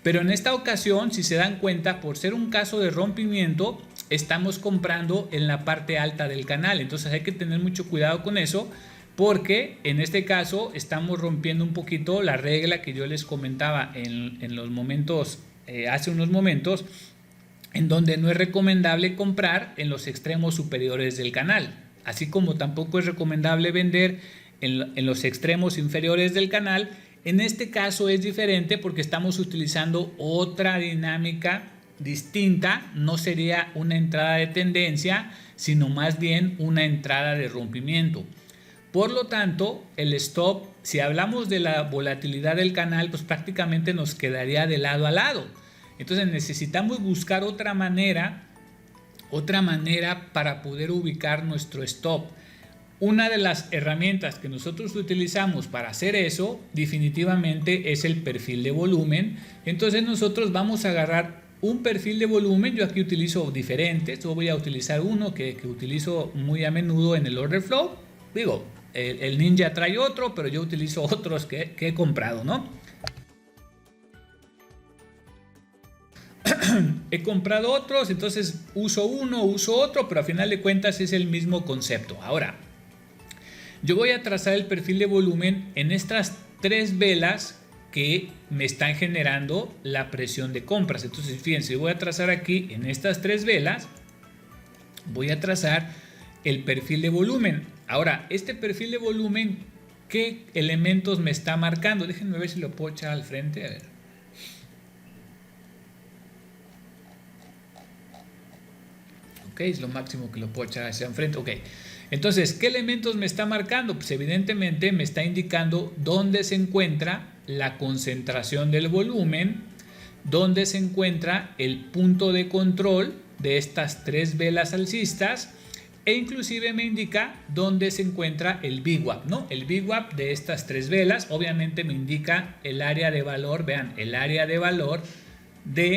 Pero en esta ocasión, si se dan cuenta, por ser un caso de rompimiento, estamos comprando en la parte alta del canal. Entonces hay que tener mucho cuidado con eso, porque en este caso estamos rompiendo un poquito la regla que yo les comentaba en los momentos, hace unos momentos, en donde no es recomendable comprar en los extremos superiores del canal, así como tampoco es recomendable vender en los extremos inferiores del canal. En este caso es diferente porque estamos utilizando otra dinámica distinta, no sería una entrada de tendencia, sino más bien una entrada de rompimiento. Por lo tanto, el stop, si hablamos de la volatilidad del canal, pues prácticamente nos quedaría de lado a lado. Entonces necesitamos buscar otra manera para poder ubicar nuestro stop. Una de las herramientas que nosotros utilizamos para hacer eso definitivamente es el perfil de volumen. Entonces nosotros vamos a agarrar un perfil de volumen. Yo aquí utilizo diferentes, yo voy a utilizar uno que utilizo muy a menudo en el order flow. Digo, el Ninja trae otro, pero yo utilizo otros que he comprado, ¿no? He comprado otros, entonces uso uno, uso otro, pero a final de cuentas es el mismo concepto. Ahora, yo voy a trazar el perfil de volumen en estas 3 velas que me están generando la presión de compras. Entonces, fíjense, voy a trazar aquí en estas 3 velas, voy a trazar el perfil de volumen. Ahora, este perfil de volumen, ¿qué elementos me está marcando? Déjenme ver si lo puedo echar al frente. A ver. ok, es lo máximo que lo puedo echar hacia enfrente, ok. Entonces, ¿qué elementos me está marcando? Pues evidentemente me está indicando dónde se encuentra la concentración del volumen, dónde se encuentra el punto de control de estas 3 velas alcistas, e inclusive me indica dónde se encuentra el VWAP, ¿no? El VWAP de estas 3 velas, obviamente me indica el área de valor, vean, el área de valor de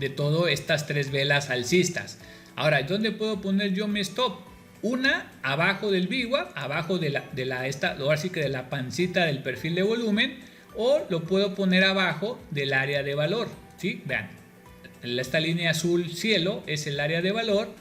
todo estas 3 velas alcistas. Ahora, ¿dónde puedo poner yo mi stop? Una abajo del VWAP, abajo ahora sí que de la pancita del perfil de volumen, o lo puedo poner abajo del área de valor, ¿sí? Vean, esta línea azul cielo es el área de valor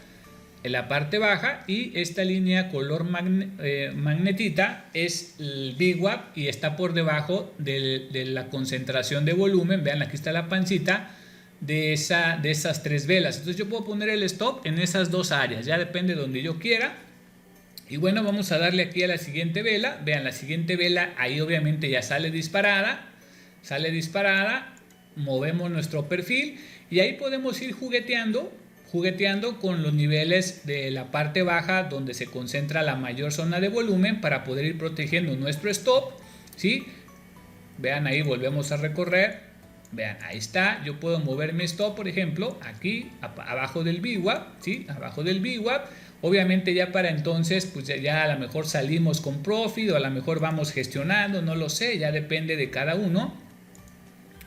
en la parte baja, y esta línea color magnetita es el VWAP y está por debajo de la concentración de volumen. Vean, aquí está la pancita de esas 3 velas. Entonces yo puedo poner el stop en esas 2 áreas, ya depende de donde yo quiera. Y bueno, vamos a darle aquí a la siguiente vela. Vean, la siguiente vela ahí obviamente ya sale disparada, movemos nuestro perfil y ahí podemos ir jugueteando con los niveles de la parte baja donde se concentra la mayor zona de volumen para poder ir protegiendo nuestro stop, ¿sí? Vean, ahí volvemos a recorrer. Vean, ahí está, yo puedo mover mi stop, por ejemplo, aquí abajo del VWAP, ¿sí? Abajo del VWAP. Obviamente ya para entonces, pues ya a lo mejor salimos con profit o a lo mejor vamos gestionando, no lo sé, ya depende de cada uno.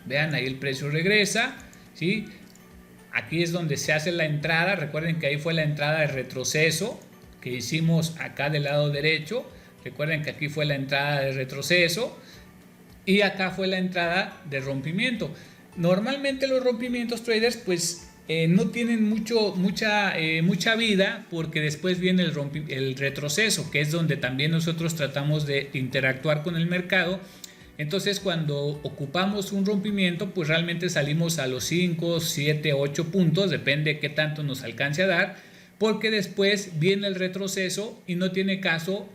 Vean, ahí el precio regresa, ¿sí? Aquí es donde se hace la entrada. Recuerden que ahí fue la entrada de retroceso que hicimos acá del lado derecho. Recuerden que aquí fue la entrada de retroceso y acá fue la entrada de rompimiento. Normalmente los rompimientos, traders, pues no tienen mucha vida, porque después viene el retroceso, que es donde también nosotros tratamos de interactuar con el mercado. Entonces, cuando ocupamos un rompimiento, pues realmente salimos a los 5, 7, 8 puntos, depende de qué tanto nos alcance a dar, porque después viene el retroceso y no tiene caso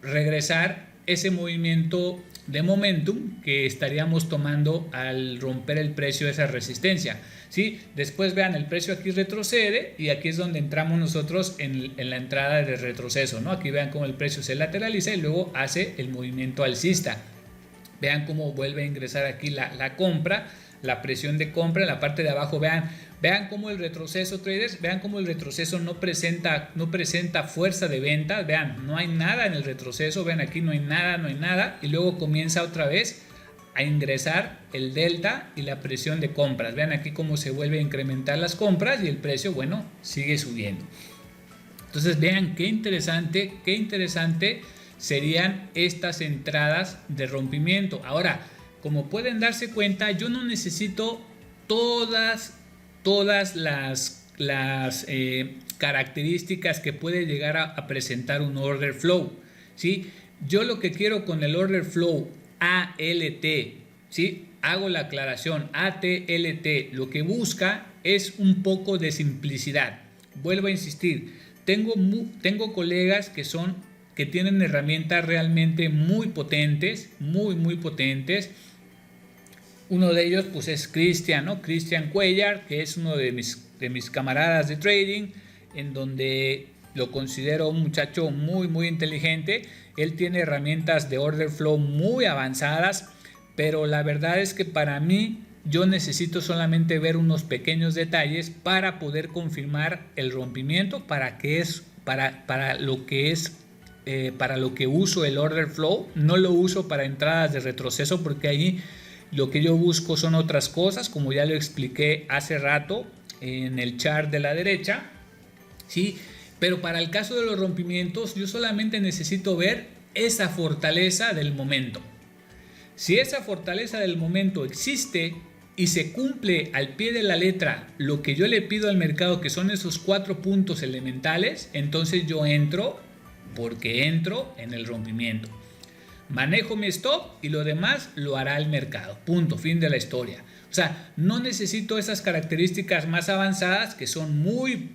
regresar ese movimiento de momentum que estaríamos tomando al romper el precio de esa resistencia, ¿sí? Después vean, el precio aquí retrocede y aquí es donde entramos nosotros en la entrada de retroceso, ¿no? Aquí vean cómo el precio se lateraliza y luego hace el movimiento alcista. Vean cómo vuelve a ingresar aquí la compra, la presión de compra en la parte de abajo. Vean cómo el retroceso, traders, vean cómo el retroceso no presenta fuerza de venta. Vean, no hay nada en el retroceso. Vean, aquí no hay nada. Y luego comienza otra vez a ingresar el delta y la presión de compras. Vean aquí cómo se vuelve a incrementar las compras y el precio, bueno, sigue subiendo. Entonces vean qué interesante serían estas entradas de rompimiento. Ahora, como pueden darse cuenta, yo no necesito todas las características que puede llegar a presentar un order flow, ¿sí? Yo lo que quiero con el order flow ALT, ¿sí? Hago la aclaración, ATLT, lo que busca es un poco de simplicidad. Vuelvo a insistir, tengo colegas que tienen herramientas realmente muy potentes, muy potentes. Uno de ellos pues es Cristian, ¿no? Cristian Cuellar, que es uno de mis camaradas de trading, en donde lo considero un muchacho muy inteligente. Él tiene herramientas de order flow muy avanzadas, pero la verdad es que para mí yo necesito solamente ver unos pequeños detalles para poder confirmar el rompimiento, para lo que uso el order flow. No lo uso para entradas de retroceso, porque ahí lo que yo busco son otras cosas, como ya lo expliqué hace rato en el chart de la derecha, ¿sí? Pero para el caso de los rompimientos, yo solamente necesito ver esa fortaleza del momento. Si esa fortaleza del momento existe y se cumple al pie de la letra lo que yo le pido al mercado, que son esos 4 puntos elementales, entonces yo entro, porque entro en el rompimiento. Manejo mi stop y lo demás lo hará el mercado. Punto, fin de la historia. O sea, no necesito esas características más avanzadas, que son muy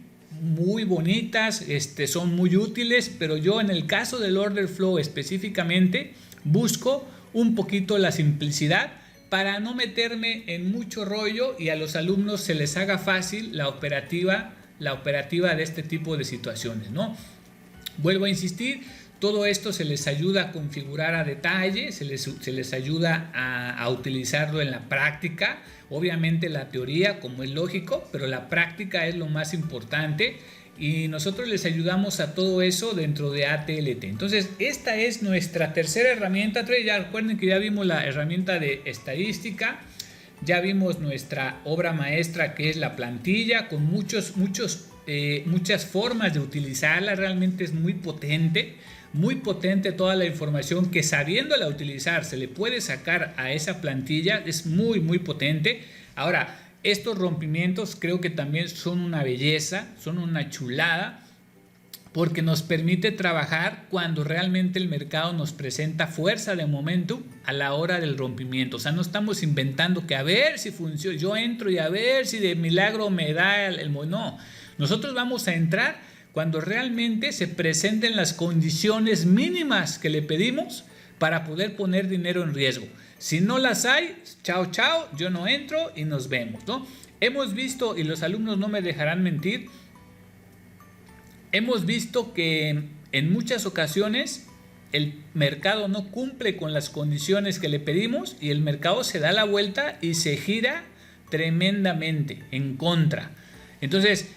bonitas, son muy útiles, pero yo en el caso del order flow específicamente busco un poquito la simplicidad para no meterme en mucho rollo y a los alumnos se les haga fácil la operativa de este tipo de situaciones, ¿no? Vuelvo a insistir, todo esto se les ayuda a configurar a detalle, se les ayuda a utilizarlo en la práctica. Obviamente la teoría, como es lógico, pero la práctica es lo más importante y nosotros les ayudamos a todo eso dentro de ATLT. Entonces, esta es nuestra tercera herramienta. Ya recuerden que ya vimos la herramienta de estadística, ya vimos nuestra obra maestra que es la plantilla con muchas formas de utilizarla. Realmente es muy potente toda la información que sabiéndola utilizar se le puede sacar a esa plantilla. Es muy potente. Ahora, estos rompimientos creo que también son una belleza, son una chulada, porque nos permite trabajar cuando realmente el mercado nos presenta fuerza de momentum a la hora del rompimiento. O sea, no estamos inventando que a ver si funciona, yo entro y a ver si de milagro me da no. Nosotros vamos a entrar cuando realmente se presenten las condiciones mínimas que le pedimos para poder poner dinero en riesgo. Si no las hay, chao, yo no entro y nos vemos, ¿no? Hemos visto, y los alumnos no me dejarán mentir, hemos visto que en muchas ocasiones el mercado no cumple con las condiciones que le pedimos y el mercado se da la vuelta y se gira tremendamente en contra. Entonces,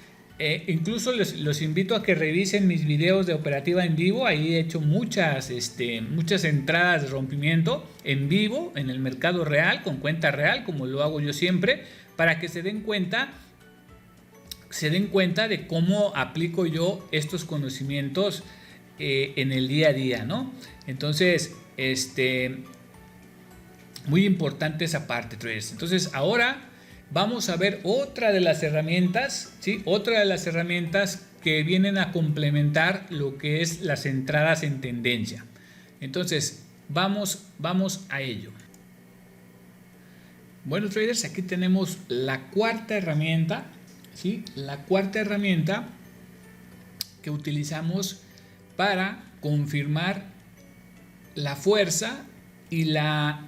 incluso los invito a que revisen mis videos de operativa en vivo. Ahí he hecho muchas entradas de rompimiento en vivo en el mercado real, con cuenta real, como lo hago yo siempre, para que se den cuenta de cómo aplico yo estos conocimientos en el día a día, ¿no? Entonces, muy importante esa parte, traders. Entonces, ahora vamos a ver otra de las herramientas, ¿sí? Otra de las herramientas que vienen a complementar lo que es las entradas en tendencia. Entonces, vamos a ello. Bueno, traders, aquí tenemos la cuarta herramienta, ¿sí? La cuarta herramienta que utilizamos para confirmar la fuerza y las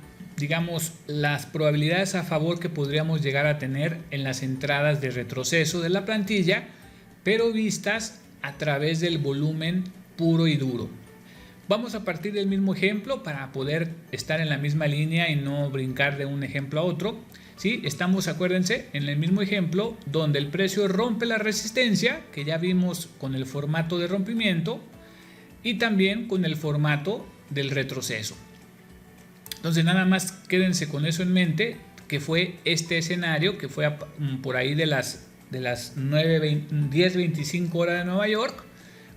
probabilidades a favor que podríamos llegar a tener en las entradas de retroceso de la plantilla, pero vistas a través del volumen puro y duro. Vamos a partir del mismo ejemplo para poder estar en la misma línea y no brincar de un ejemplo a otro. ¿Sí? Estamos, acuérdense, en el mismo ejemplo donde el precio rompe la resistencia, que ya vimos con el formato de rompimiento, y también con el formato del retroceso. Entonces nada más quédense con eso en mente, que fue este escenario, que fue por ahí de las 10:25 horas de Nueva York,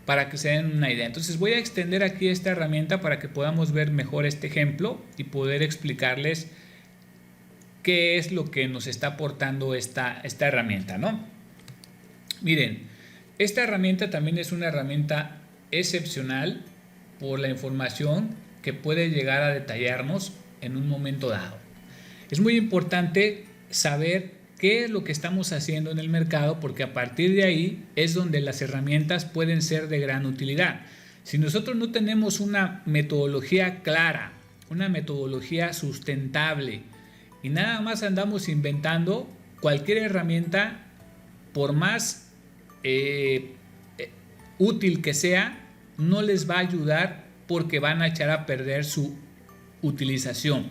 para que se den una idea. Entonces voy a extender aquí esta herramienta para que podamos ver mejor este ejemplo y poder explicarles qué es lo que nos está aportando esta herramienta, ¿no? Miren, esta herramienta también es una herramienta excepcional por la información que puede llegar a detallarnos en un momento dado. Es muy importante saber qué es lo que estamos haciendo en el mercado, porque a partir de ahí es donde las herramientas pueden ser de gran utilidad. Si nosotros no tenemos una metodología clara, una metodología sustentable y nada más andamos inventando, cualquier herramienta, por más útil que sea, no les va a ayudar, porque van a echar a perder su utilización.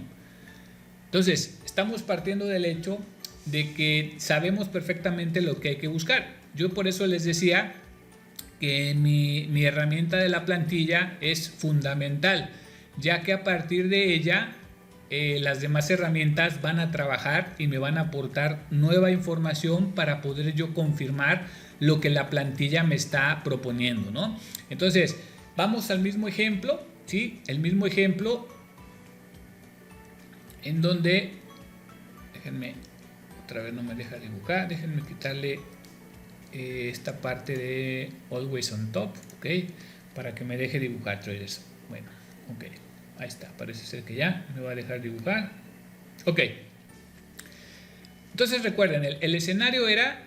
Entonces, estamos partiendo del hecho de que sabemos perfectamente lo que hay que buscar. Yo por eso les decía que mi herramienta de la plantilla es fundamental, ya que a partir de ella las demás herramientas van a trabajar y me van a aportar nueva información para poder yo confirmar lo que la plantilla me está proponiendo, ¿no? Entonces, vamos al mismo ejemplo, ¿sí? El mismo ejemplo en donde, déjenme, otra vez no me deja dibujar, déjenme quitarle esta parte de Always on Top, ¿ok? Para que me deje dibujar, traders. Bueno, ok, ahí está, parece ser que ya me va a dejar dibujar. Ok, entonces recuerden, el escenario era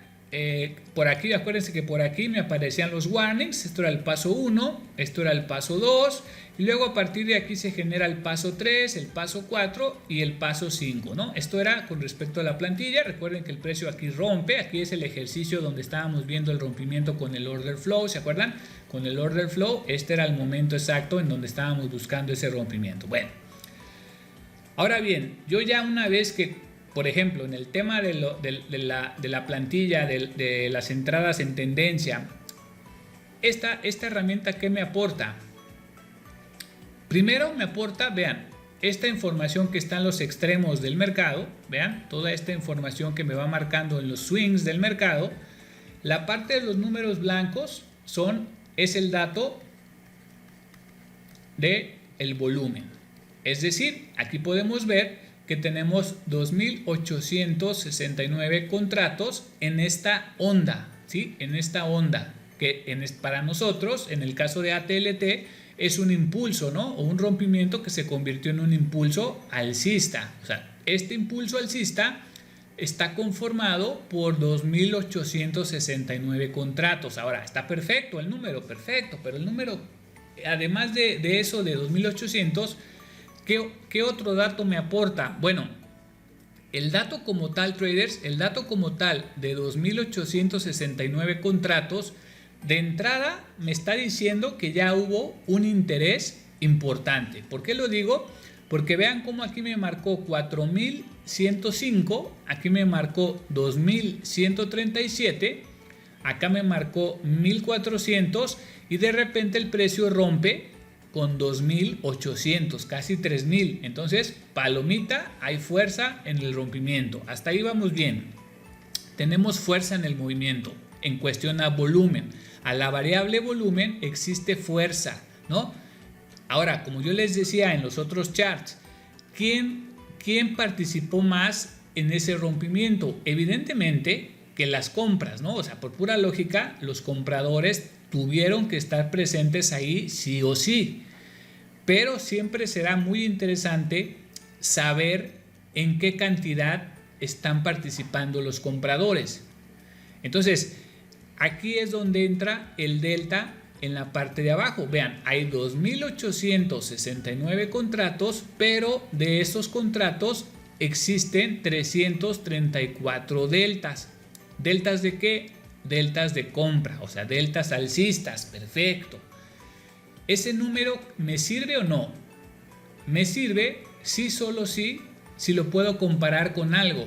por aquí, acuérdense que por aquí me aparecían los warnings. Esto era el paso 1, esto era el paso 2, y luego a partir de aquí se genera el paso 3, el paso 4 y el paso 5, ¿no? Esto era con respecto a la plantilla. Recuerden que el precio aquí rompe. Aquí es el ejercicio donde estábamos viendo el rompimiento con el order flow, ¿se acuerdan? Con el order flow, este era el momento exacto en donde estábamos buscando ese rompimiento. Bueno, ahora bien, yo ya una vez que, por ejemplo, en el tema de la plantilla, de las entradas en tendencia, esta herramienta, ¿qué me aporta? Primero me aporta, vean, esta información que está en los extremos del mercado, vean, toda esta información que me va marcando en los swings del mercado. La parte de los números blancos es el dato del volumen. Es decir, aquí podemos ver que tenemos 2.869 contratos en esta onda, ¿sí? En esta onda, que para nosotros, en el caso de ATLT, es un impulso, ¿no? O un rompimiento que se convirtió en un impulso alcista. O sea, este impulso alcista está conformado por 2.869 contratos. Ahora, está perfecto el número, perfecto, pero el número, además de eso, de 2.800, ¿qué otro dato me aporta? Bueno, el dato como tal, traders, el dato como tal de 2.869 contratos, de entrada me está diciendo que ya hubo un interés importante. ¿Por qué lo digo? Porque vean cómo aquí me marcó 4.105, aquí me marcó 2.137, acá me marcó 1.400 y de repente el precio rompe con 2.800, casi 3.000. Entonces, palomita, hay fuerza en el rompimiento. Hasta ahí vamos bien. Tenemos fuerza en el movimiento en cuestión a volumen. A la variable volumen existe fuerza, ¿no? Ahora, como yo les decía en los otros charts, ¿quién participó más en ese rompimiento? Evidentemente que las compras, ¿no? O sea, por pura lógica, los compradores tuvieron que estar presentes ahí sí o sí. Pero siempre será muy interesante saber en qué cantidad están participando los compradores. Entonces, aquí es donde entra el delta en la parte de abajo. Vean, hay 2.869 contratos, pero de esos contratos existen 334 deltas. ¿Deltas de qué? Deltas de compra, o sea, deltas alcistas. Perfecto. ¿Ese número me sirve o no? Me sirve sí, solo sí, si lo puedo comparar con algo.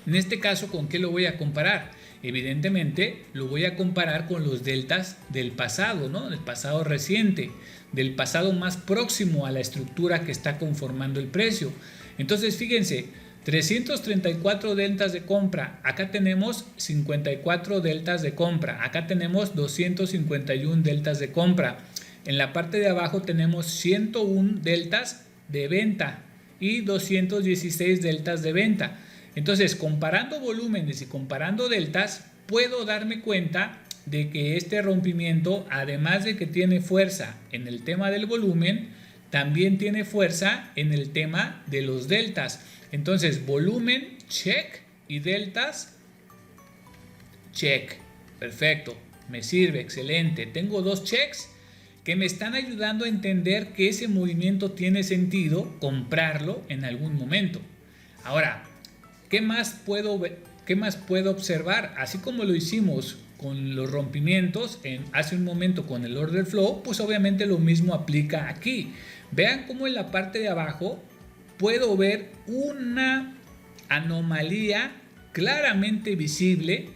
En este caso, ¿con qué lo voy a comparar? Evidentemente lo voy a comparar con los deltas del pasado, ¿no? Del pasado reciente, del pasado más próximo a la estructura que está conformando el precio. Entonces, fíjense, 334 deltas de compra, acá tenemos 54 deltas de compra, acá tenemos 251 deltas de compra. En la parte de abajo tenemos 101 deltas de venta y 216 deltas de venta. Entonces, comparando volúmenes y comparando deltas, puedo darme cuenta de que este rompimiento, además de que tiene fuerza en el tema del volumen, también tiene fuerza en el tema de los deltas. Entonces, volumen, check, y deltas, check. Perfecto, me sirve, excelente. Tengo dos checks que me están ayudando a entender que ese movimiento tiene sentido comprarlo en algún momento. Ahora, ¿qué más puedo observar? Así como lo hicimos con los rompimientos hace un momento con el order flow, pues obviamente lo mismo aplica aquí. Vean cómo en la parte de abajo puedo ver una anomalía claramente visible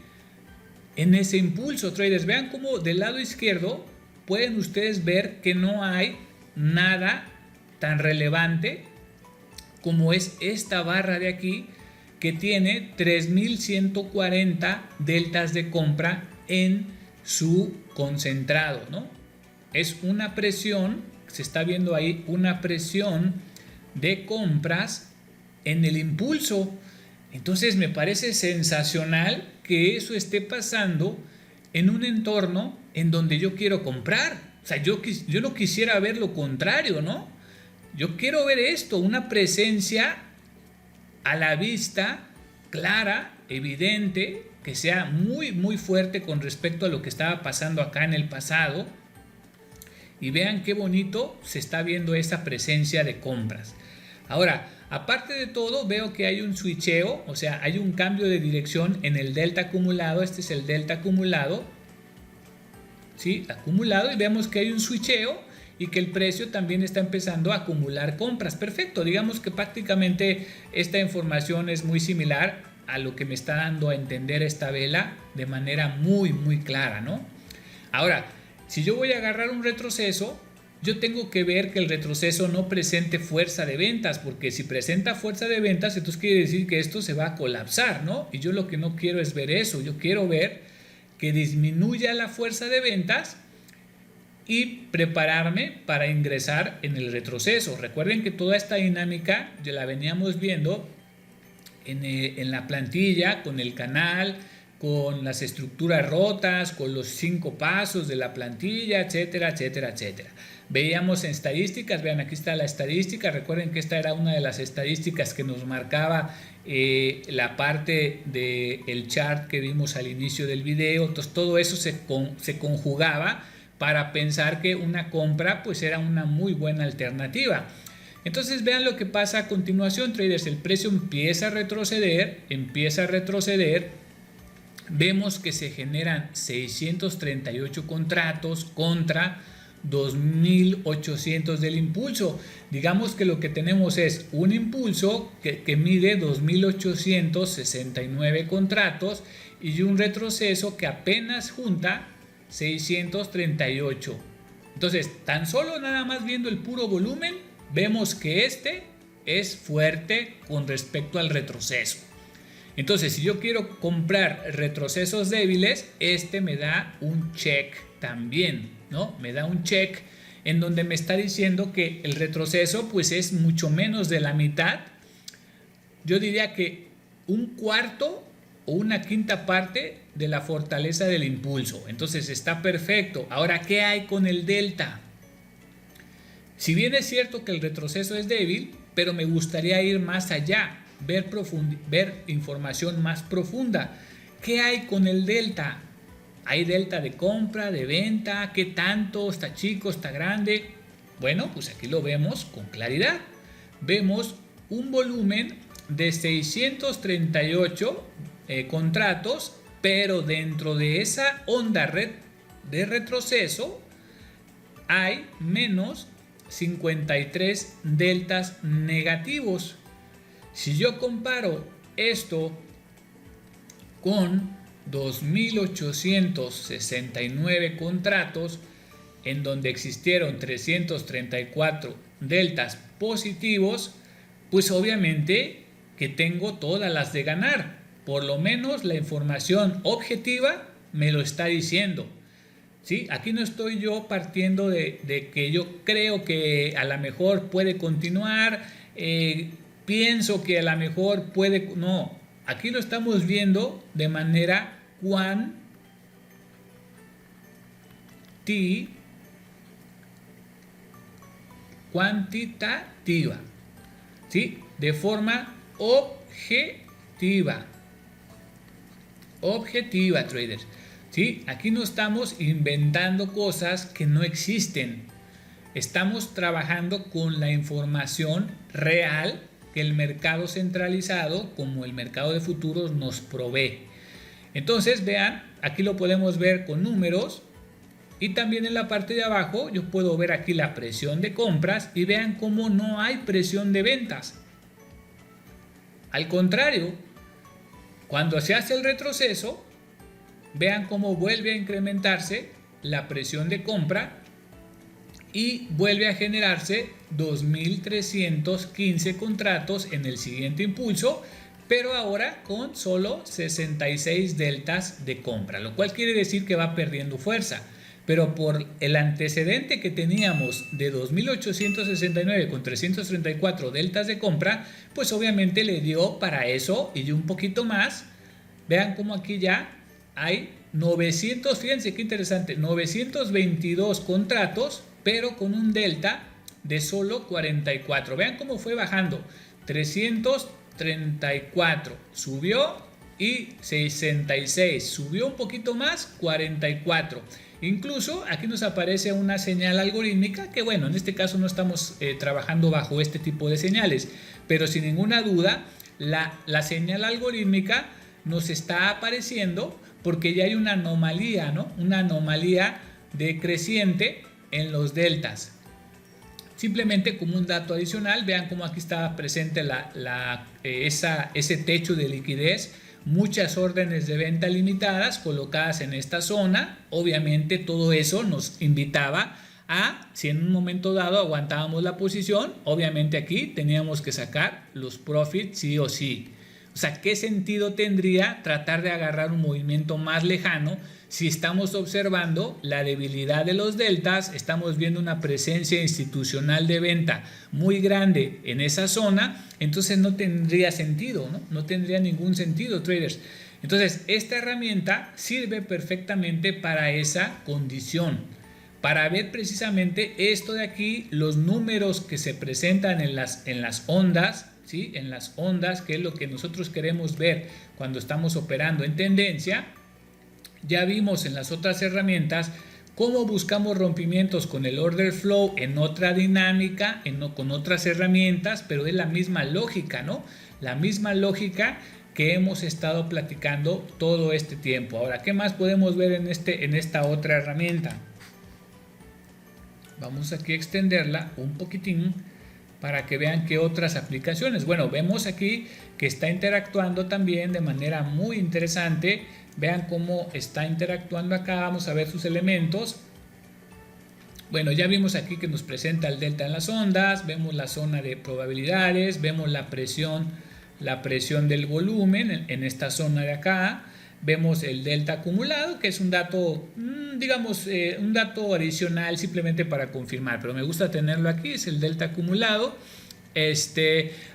en ese impulso, traders. Vean cómo del lado izquierdo pueden ustedes ver que no hay nada tan relevante como es esta barra de aquí, que tiene 3.140 deltas de compra en su concentrado, ¿no? Es una presión, se está viendo ahí una presión de compras en el impulso. Entonces me parece sensacional que eso esté pasando en un entorno en donde yo quiero comprar. O sea, yo no quisiera ver lo contrario, ¿no? Yo quiero ver esto, una presencia a la vista, clara, evidente, que sea muy muy fuerte con respecto a lo que estaba pasando acá en el pasado. Y vean qué bonito se está viendo esa presencia de compras. Ahora, aparte de todo, veo que hay un switcheo, o sea, hay un cambio de dirección en el delta acumulado. Este es el delta acumulado, ¿sí? Acumulado, y vemos que hay un switcheo y que el precio también está empezando a acumular compras. Perfecto, digamos que prácticamente esta información es muy similar a lo que me está dando a entender esta vela de manera muy muy clara, ¿no? Ahora, si yo voy a agarrar un retroceso, yo tengo que ver que el retroceso no presente fuerza de ventas, porque si presenta fuerza de ventas, entonces quiere decir que esto se va a colapsar, ¿no? Y yo lo que no quiero es ver eso, yo quiero ver que disminuya la fuerza de ventas y prepararme para ingresar en el retroceso. Recuerden que toda esta dinámica ya la veníamos viendo en la plantilla, con el canal, con las estructuras rotas, con los 5 pasos de la plantilla, etcétera, etcétera, etcétera. Veíamos en estadísticas, vean, aquí está la estadística. Recuerden que esta era una de las estadísticas que nos marcaba la parte del chart que vimos al inicio del video. Entonces todo eso se conjugaba para pensar que una compra pues era una muy buena alternativa. Entonces vean lo que pasa a continuación, traders. El precio empieza a retroceder, vemos que se generan 638 contratos contra 2.800 del impulso. Digamos que lo que tenemos es un impulso que mide 2.869 contratos y un retroceso que apenas junta 638. Entonces, tan solo nada más viendo el puro volumen, vemos que este es fuerte con respecto al retroceso. Entonces, si yo quiero comprar retrocesos débiles, este me da un check también, ¿no? Me da un check en donde me está diciendo que el retroceso pues es mucho menos de la mitad. Yo diría que un cuarto o una quinta parte de la fortaleza del impulso. Entonces está perfecto. Ahora, ¿qué hay con el delta? Si bien es cierto que el retroceso es débil, pero me gustaría ir más allá, ver información más profunda. ¿Qué hay con el delta? ¿Hay delta de compra, de venta? ¿Qué tanto? ¿Está chico? ¿Está grande? Bueno, pues aquí lo vemos con claridad. Vemos un volumen de 638 contratos, pero dentro de esa onda de retroceso hay menos 53 deltas negativos. Si yo comparo esto con 2.869 contratos en donde existieron 334 deltas positivos, pues obviamente que tengo todas las de ganar. Por lo menos la información objetiva me lo está diciendo. ¿Sí? Aquí no estoy yo partiendo de que yo creo que a lo mejor puede continuar, pienso que a lo mejor puede... No, aquí lo estamos viendo de manera cuantitativa, ¿sí? De forma objetiva, traders. ¿Sí? Aquí no estamos inventando cosas que no existen. Estamos trabajando con la información real que el mercado centralizado, como el mercado de futuros, nos provee. Entonces, vean, aquí lo podemos ver con números. Y también en la parte de abajo yo puedo ver aquí la presión de compras y vean cómo no hay presión de ventas. Al contrario, cuando se hace el retroceso, vean cómo vuelve a incrementarse la presión de compra y vuelve a generarse 2.315 contratos en el siguiente impulso, pero ahora con solo 66 deltas de compra, lo cual quiere decir que va perdiendo fuerza. Pero por el antecedente que teníamos de 2.869 con 334 deltas de compra, pues obviamente le dio para eso y un poquito más. Vean cómo aquí ya hay 900, fíjense qué interesante, 922 contratos, pero con un delta de solo 44. Vean cómo fue bajando, 334, subió y 66. Subió un poquito más, 44. Incluso aquí nos aparece una señal algorítmica que, bueno, en este caso no estamos trabajando bajo este tipo de señales, pero sin ninguna duda la señal algorítmica nos está apareciendo porque ya hay una anomalía, ¿no? Una anomalía decreciente en los deltas. Simplemente como un dato adicional, vean cómo aquí está presente ese techo de liquidez, muchas órdenes de venta limitadas colocadas en esta zona. Obviamente todo eso nos invitaba a, si en un momento dado aguantábamos la posición, obviamente aquí teníamos que sacar los profits sí o sí. O sea, ¿qué sentido tendría tratar de agarrar un movimiento más lejano si estamos observando la debilidad de los deltas? Estamos viendo una presencia institucional de venta muy grande en esa zona, entonces no tendría sentido, ¿no? No tendría ningún sentido, traders. Entonces, esta herramienta sirve perfectamente para esa condición, para ver precisamente esto de aquí, los números que se presentan en las ondas, ¿sí? En las ondas, que es lo que nosotros queremos ver cuando estamos operando en tendencia. Ya vimos en las otras herramientas cómo buscamos rompimientos con el order flow en otra dinámica, con otras herramientas, pero es la misma lógica, ¿no? La misma lógica que hemos estado platicando todo este tiempo. Ahora, ¿qué más podemos ver en esta otra herramienta? Vamos aquí a extenderla un poquitín para que vean qué otras aplicaciones. Bueno, vemos aquí que está interactuando también de manera muy interesante. Vean cómo está interactuando acá. Vamos a ver sus elementos. Bueno, ya vimos aquí que nos presenta el delta en las ondas. Vemos la zona de probabilidades. Vemos la presión del volumen en esta zona de acá. Vemos el delta acumulado, que es un dato, digamos, un dato adicional simplemente para confirmar, pero me gusta tenerlo aquí, es el delta acumulado.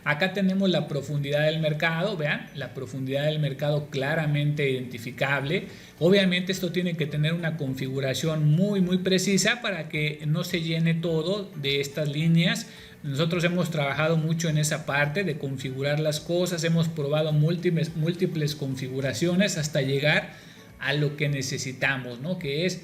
Acá tenemos la profundidad del mercado, vean, la profundidad del mercado claramente identificable. Obviamente esto tiene que tener una configuración muy precisa para que no se llene todo de estas líneas. Nosotros hemos trabajado mucho en esa parte de configurar las cosas, hemos probado múltiples configuraciones hasta llegar a lo que necesitamos, ¿no? Que es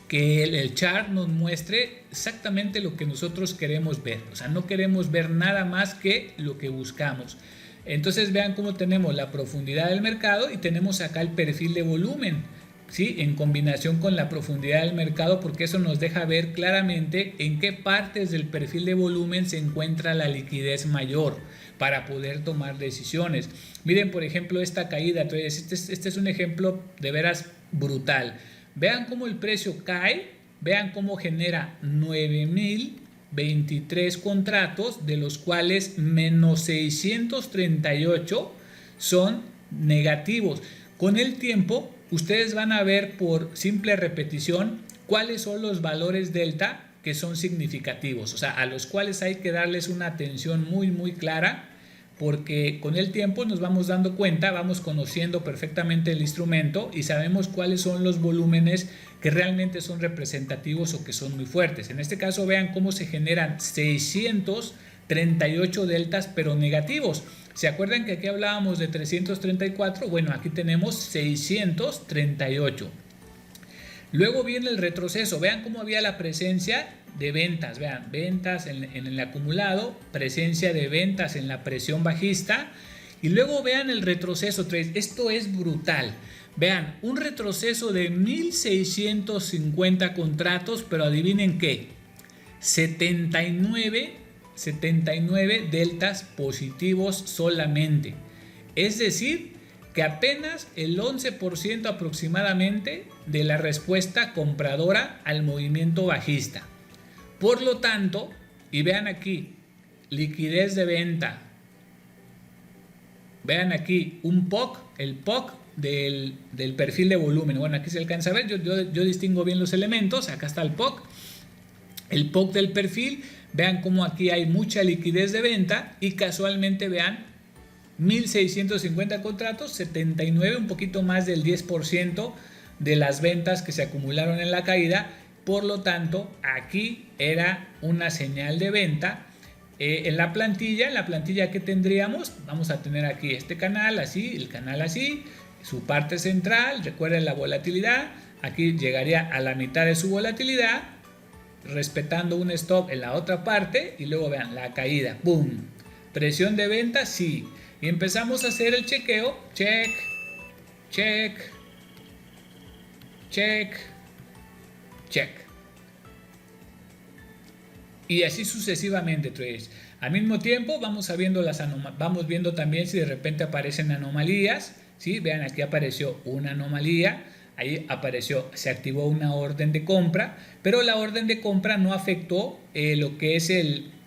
que el chart nos muestre exactamente lo que nosotros queremos ver. O sea, no queremos ver nada más que lo que buscamos. Entonces vean cómo tenemos la profundidad del mercado y tenemos acá el perfil de volumen, ¿sí? En combinación con la profundidad del mercado, porque eso nos deja ver claramente en qué partes del perfil de volumen se encuentra la liquidez mayor para poder tomar decisiones. Miren, por ejemplo, esta caída. Este es un ejemplo de veras brutal. Vean cómo el precio cae, vean cómo genera 9,023 contratos, de los cuales menos 638 son negativos. Con el tiempo, ustedes van a ver por simple repetición cuáles son los valores delta que son significativos, o sea, a los cuales hay que darles una atención muy clara, porque con el tiempo nos vamos dando cuenta, vamos conociendo perfectamente el instrumento y sabemos cuáles son los volúmenes que realmente son representativos o que son muy fuertes. En este caso vean cómo se generan 638 deltas pero negativos. ¿Se acuerdan que aquí hablábamos de 334? Bueno, aquí tenemos 638. Luego viene el retroceso. Vean cómo había la presencia de ventas. Vean, ventas en el acumulado, presencia de ventas en la presión bajista. Y luego vean el retroceso. Esto es brutal. Vean, un retroceso de 1,650 contratos, pero adivinen qué. 79 deltas positivos solamente. Es decir, que apenas el 11% aproximadamente de la respuesta compradora al movimiento bajista. Por lo tanto, y vean aquí, liquidez de venta. Vean aquí un POC, el POC del perfil de volumen. Bueno, aquí se alcanza a ver, yo distingo bien los elementos. Acá está el POC del perfil. Vean cómo aquí hay mucha liquidez de venta y casualmente vean 1,650 contratos, 79, un poquito más del 10% de las ventas que se acumularon en la caída. Por lo tanto, aquí era una señal de venta en la plantilla que tendríamos, vamos a tener aquí este canal así, el canal así, su parte central, recuerden la volatilidad, aquí llegaría a la mitad de su volatilidad, respetando un stop en la otra parte, y luego vean la caída, ¡boom! Presión de venta, sí, y empezamos a hacer el chequeo, check, check, check, check. Y así sucesivamente, traders. Al mismo tiempo vamos viendo también si de repente aparecen anomalías, ¿sí? Vean, aquí apareció una anomalía, ahí se activó una orden de compra, pero la orden de compra no afectó lo que es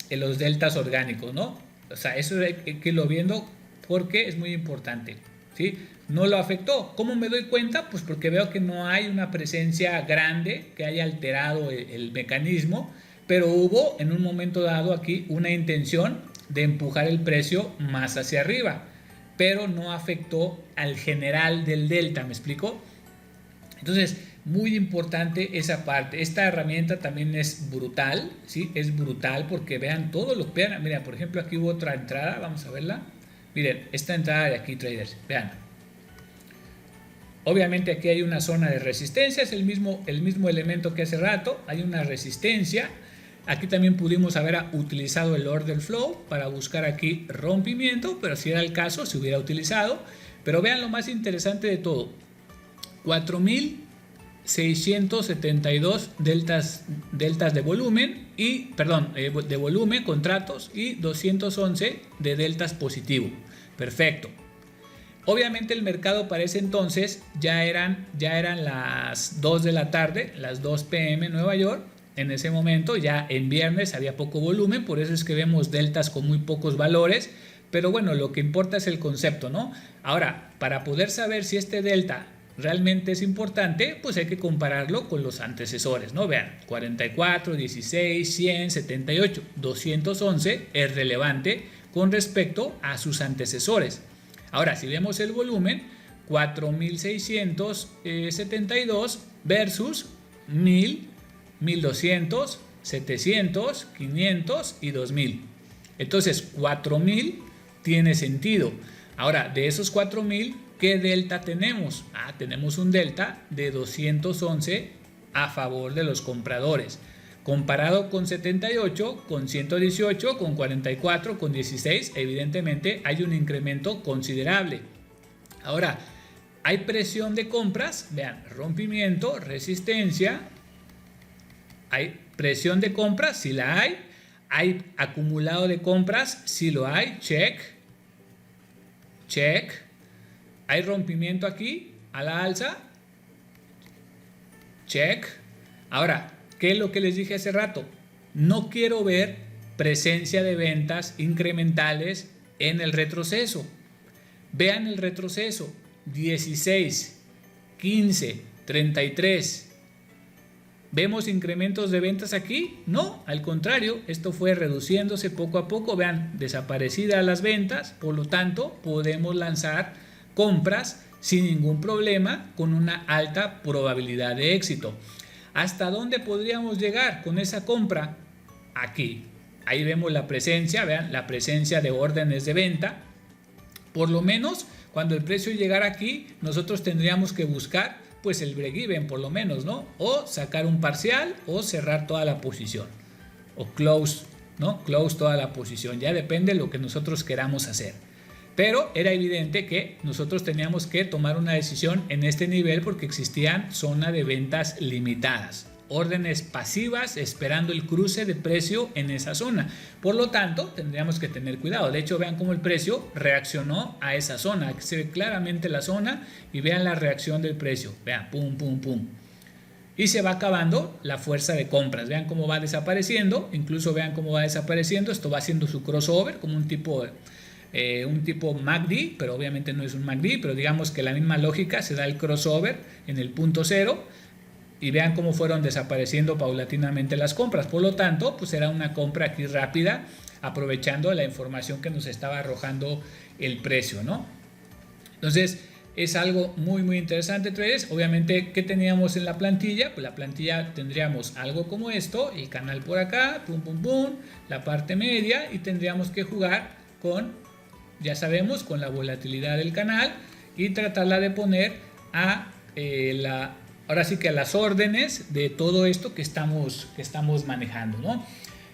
los deltas orgánicos, ¿no? O sea, eso hay que irlo viendo porque es muy importante, ¿sí? No lo afectó. ¿Cómo me doy cuenta? Pues porque veo que no hay una presencia grande que haya alterado el mecanismo, pero hubo en un momento dado aquí una intención de empujar el precio más hacia arriba, pero no afectó al general del delta, ¿me explico? Entonces, muy importante esa parte. Esta herramienta también es brutal, ¿sí? Es brutal porque vean todo lo que vean. Mira, por ejemplo, aquí hubo otra entrada, vamos a verla. Miren, esta entrada de aquí, traders, vean. Obviamente aquí hay una zona de resistencia, es el mismo elemento que hace rato, hay una resistencia. Aquí también pudimos haber utilizado el order flow para buscar aquí rompimiento, pero si era el caso, se hubiera utilizado. Pero vean lo más interesante de todo. 4.672 deltas de volumen de volumen, contratos, y 211 de deltas positivo. Perfecto. Obviamente el mercado para ese entonces ya eran las 2 de la tarde, las 2 p.m. en Nueva York. En ese momento, ya en viernes, había poco volumen, por eso es que vemos deltas con muy pocos valores, pero bueno, lo que importa es el concepto, ¿no? Ahora, para poder saber si este delta realmente es importante, pues hay que compararlo con los antecesores, ¿no? Vean, 44, 16, 100, 78, 211 es relevante con respecto a sus antecesores. Ahora, si vemos el volumen, 4.672 versus 1.000, 1200, 700, 500 y 2000. Entonces 4000 tiene sentido. Ahora, de esos 4000, ¿qué delta tenemos? Tenemos un delta de 211 a favor de los compradores. Comparado con 78, con 118, con 44, con 16, evidentemente hay un incremento considerable. Ahora, hay presión de compras, vean, rompimiento, resistencia. Hay presión de compras, si la hay. Hay acumulado de compras, si lo hay. Check. Check. Hay rompimiento aquí a la alza. Check. Ahora, ¿qué es lo que les dije hace rato? No quiero ver presencia de ventas incrementales en el retroceso. Vean el retroceso. 16, 15, 33. ¿Vemos incrementos de ventas aquí? No, al contrario, esto fue reduciéndose poco a poco. Vean, desaparecidas las ventas, por lo tanto, podemos lanzar compras sin ningún problema con una alta probabilidad de éxito. ¿Hasta dónde podríamos llegar con esa compra? Aquí. Ahí vemos la presencia, vean, la presencia de órdenes de venta. Por lo menos, cuando el precio llegara aquí, nosotros tendríamos que buscar pues el break-even por lo menos, ¿no? O sacar un parcial o cerrar toda la posición. O close, ¿no? Close toda la posición. Ya depende de lo que nosotros queramos hacer. Pero era evidente que nosotros teníamos que tomar una decisión en este nivel porque existían zonas de ventas limitadas. Órdenes pasivas esperando el cruce de precio en esa zona. Por lo tanto, tendríamos que tener cuidado. De hecho, vean cómo el precio reaccionó a esa zona. Aquí se ve claramente la zona y vean la reacción del precio. Vean, pum, pum, pum. Y se va acabando la fuerza de compras. Vean cómo va desapareciendo. Incluso vean cómo va desapareciendo. Esto va haciendo su crossover como un tipo MACD, pero obviamente no es un MACD, pero digamos que la misma lógica, se da el crossover en el punto cero. Y vean cómo fueron desapareciendo paulatinamente las compras. Por lo tanto, pues era una compra aquí rápida, aprovechando la información que nos estaba arrojando el precio, ¿no? Entonces, es algo muy interesante, traders. Obviamente, ¿qué teníamos en la plantilla? Pues la plantilla tendríamos algo como esto, el canal por acá, pum pum pum, la parte media, y tendríamos que jugar con, ya sabemos, con la volatilidad del canal y tratarla de poner a ahora sí que a las órdenes de todo esto que estamos manejando, ¿no?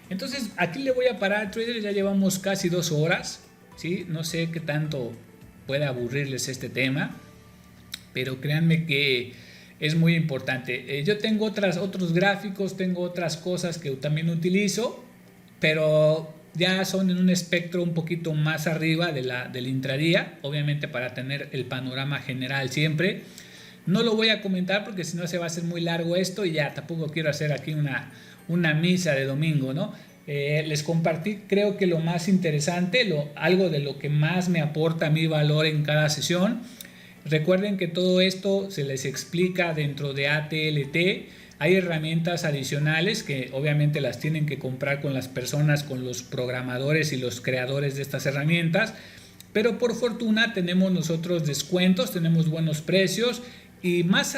Entonces aquí le voy a parar, traders. Ya llevamos casi 2 horas, ¿sí? No sé qué tanto puede aburrirles este tema, pero créanme que es muy importante. Yo tengo otros gráficos, tengo otras cosas que también utilizo, pero ya son en un espectro un poquito más arriba del intradía, obviamente para tener el panorama general siempre. No lo voy a comentar porque si no se va a hacer muy largo esto, y ya tampoco quiero hacer aquí una misa de domingo, ¿no? Les compartí, creo que lo más interesante, algo de lo que más me aporta mi valor en cada sesión. Recuerden que todo esto se les explica dentro de ATLT. Hay herramientas adicionales que obviamente las tienen que comprar con las personas, con los programadores y los creadores de estas herramientas, pero por fortuna tenemos nosotros descuentos, tenemos buenos precios, y más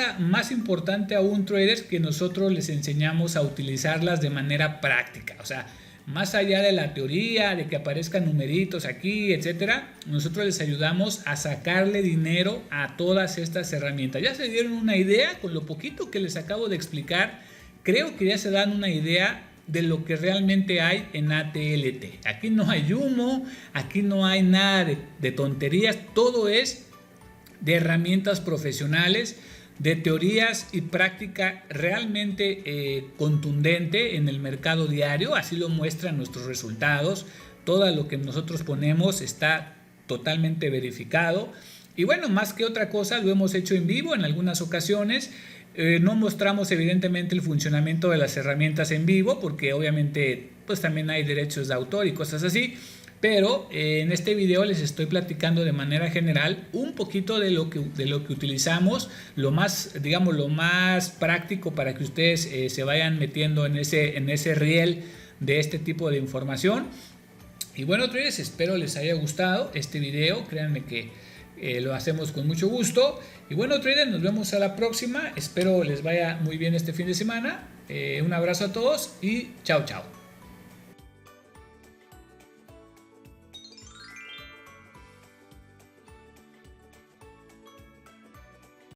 importante aún, traders, que nosotros les enseñamos a utilizarlas de manera práctica. O sea, más allá de la teoría, de que aparezcan numeritos aquí, etcétera, nosotros les ayudamos a sacarle dinero a todas estas herramientas. Ya se dieron una idea con lo poquito que les acabo de explicar. Creo que ya se dan una idea de lo que realmente hay en ATLT. Aquí no hay humo, aquí no hay nada de tonterías, todo es de herramientas profesionales, de teorías y práctica realmente contundente en el mercado diario. Así lo muestran nuestros resultados. Todo lo que nosotros ponemos está totalmente verificado. Y bueno, más que otra cosa, lo hemos hecho en vivo en algunas ocasiones. No mostramos evidentemente el funcionamiento de las herramientas en vivo porque obviamente pues también hay derechos de autor y cosas así. Pero en este video les estoy platicando de manera general un poquito de lo que utilizamos, lo más práctico para que ustedes se vayan metiendo en ese riel de este tipo de información. Y bueno, traders, espero les haya gustado este video. Créanme que lo hacemos con mucho gusto. Y bueno, traders, nos vemos a la próxima. Espero les vaya muy bien este fin de semana. Un abrazo a todos y chao.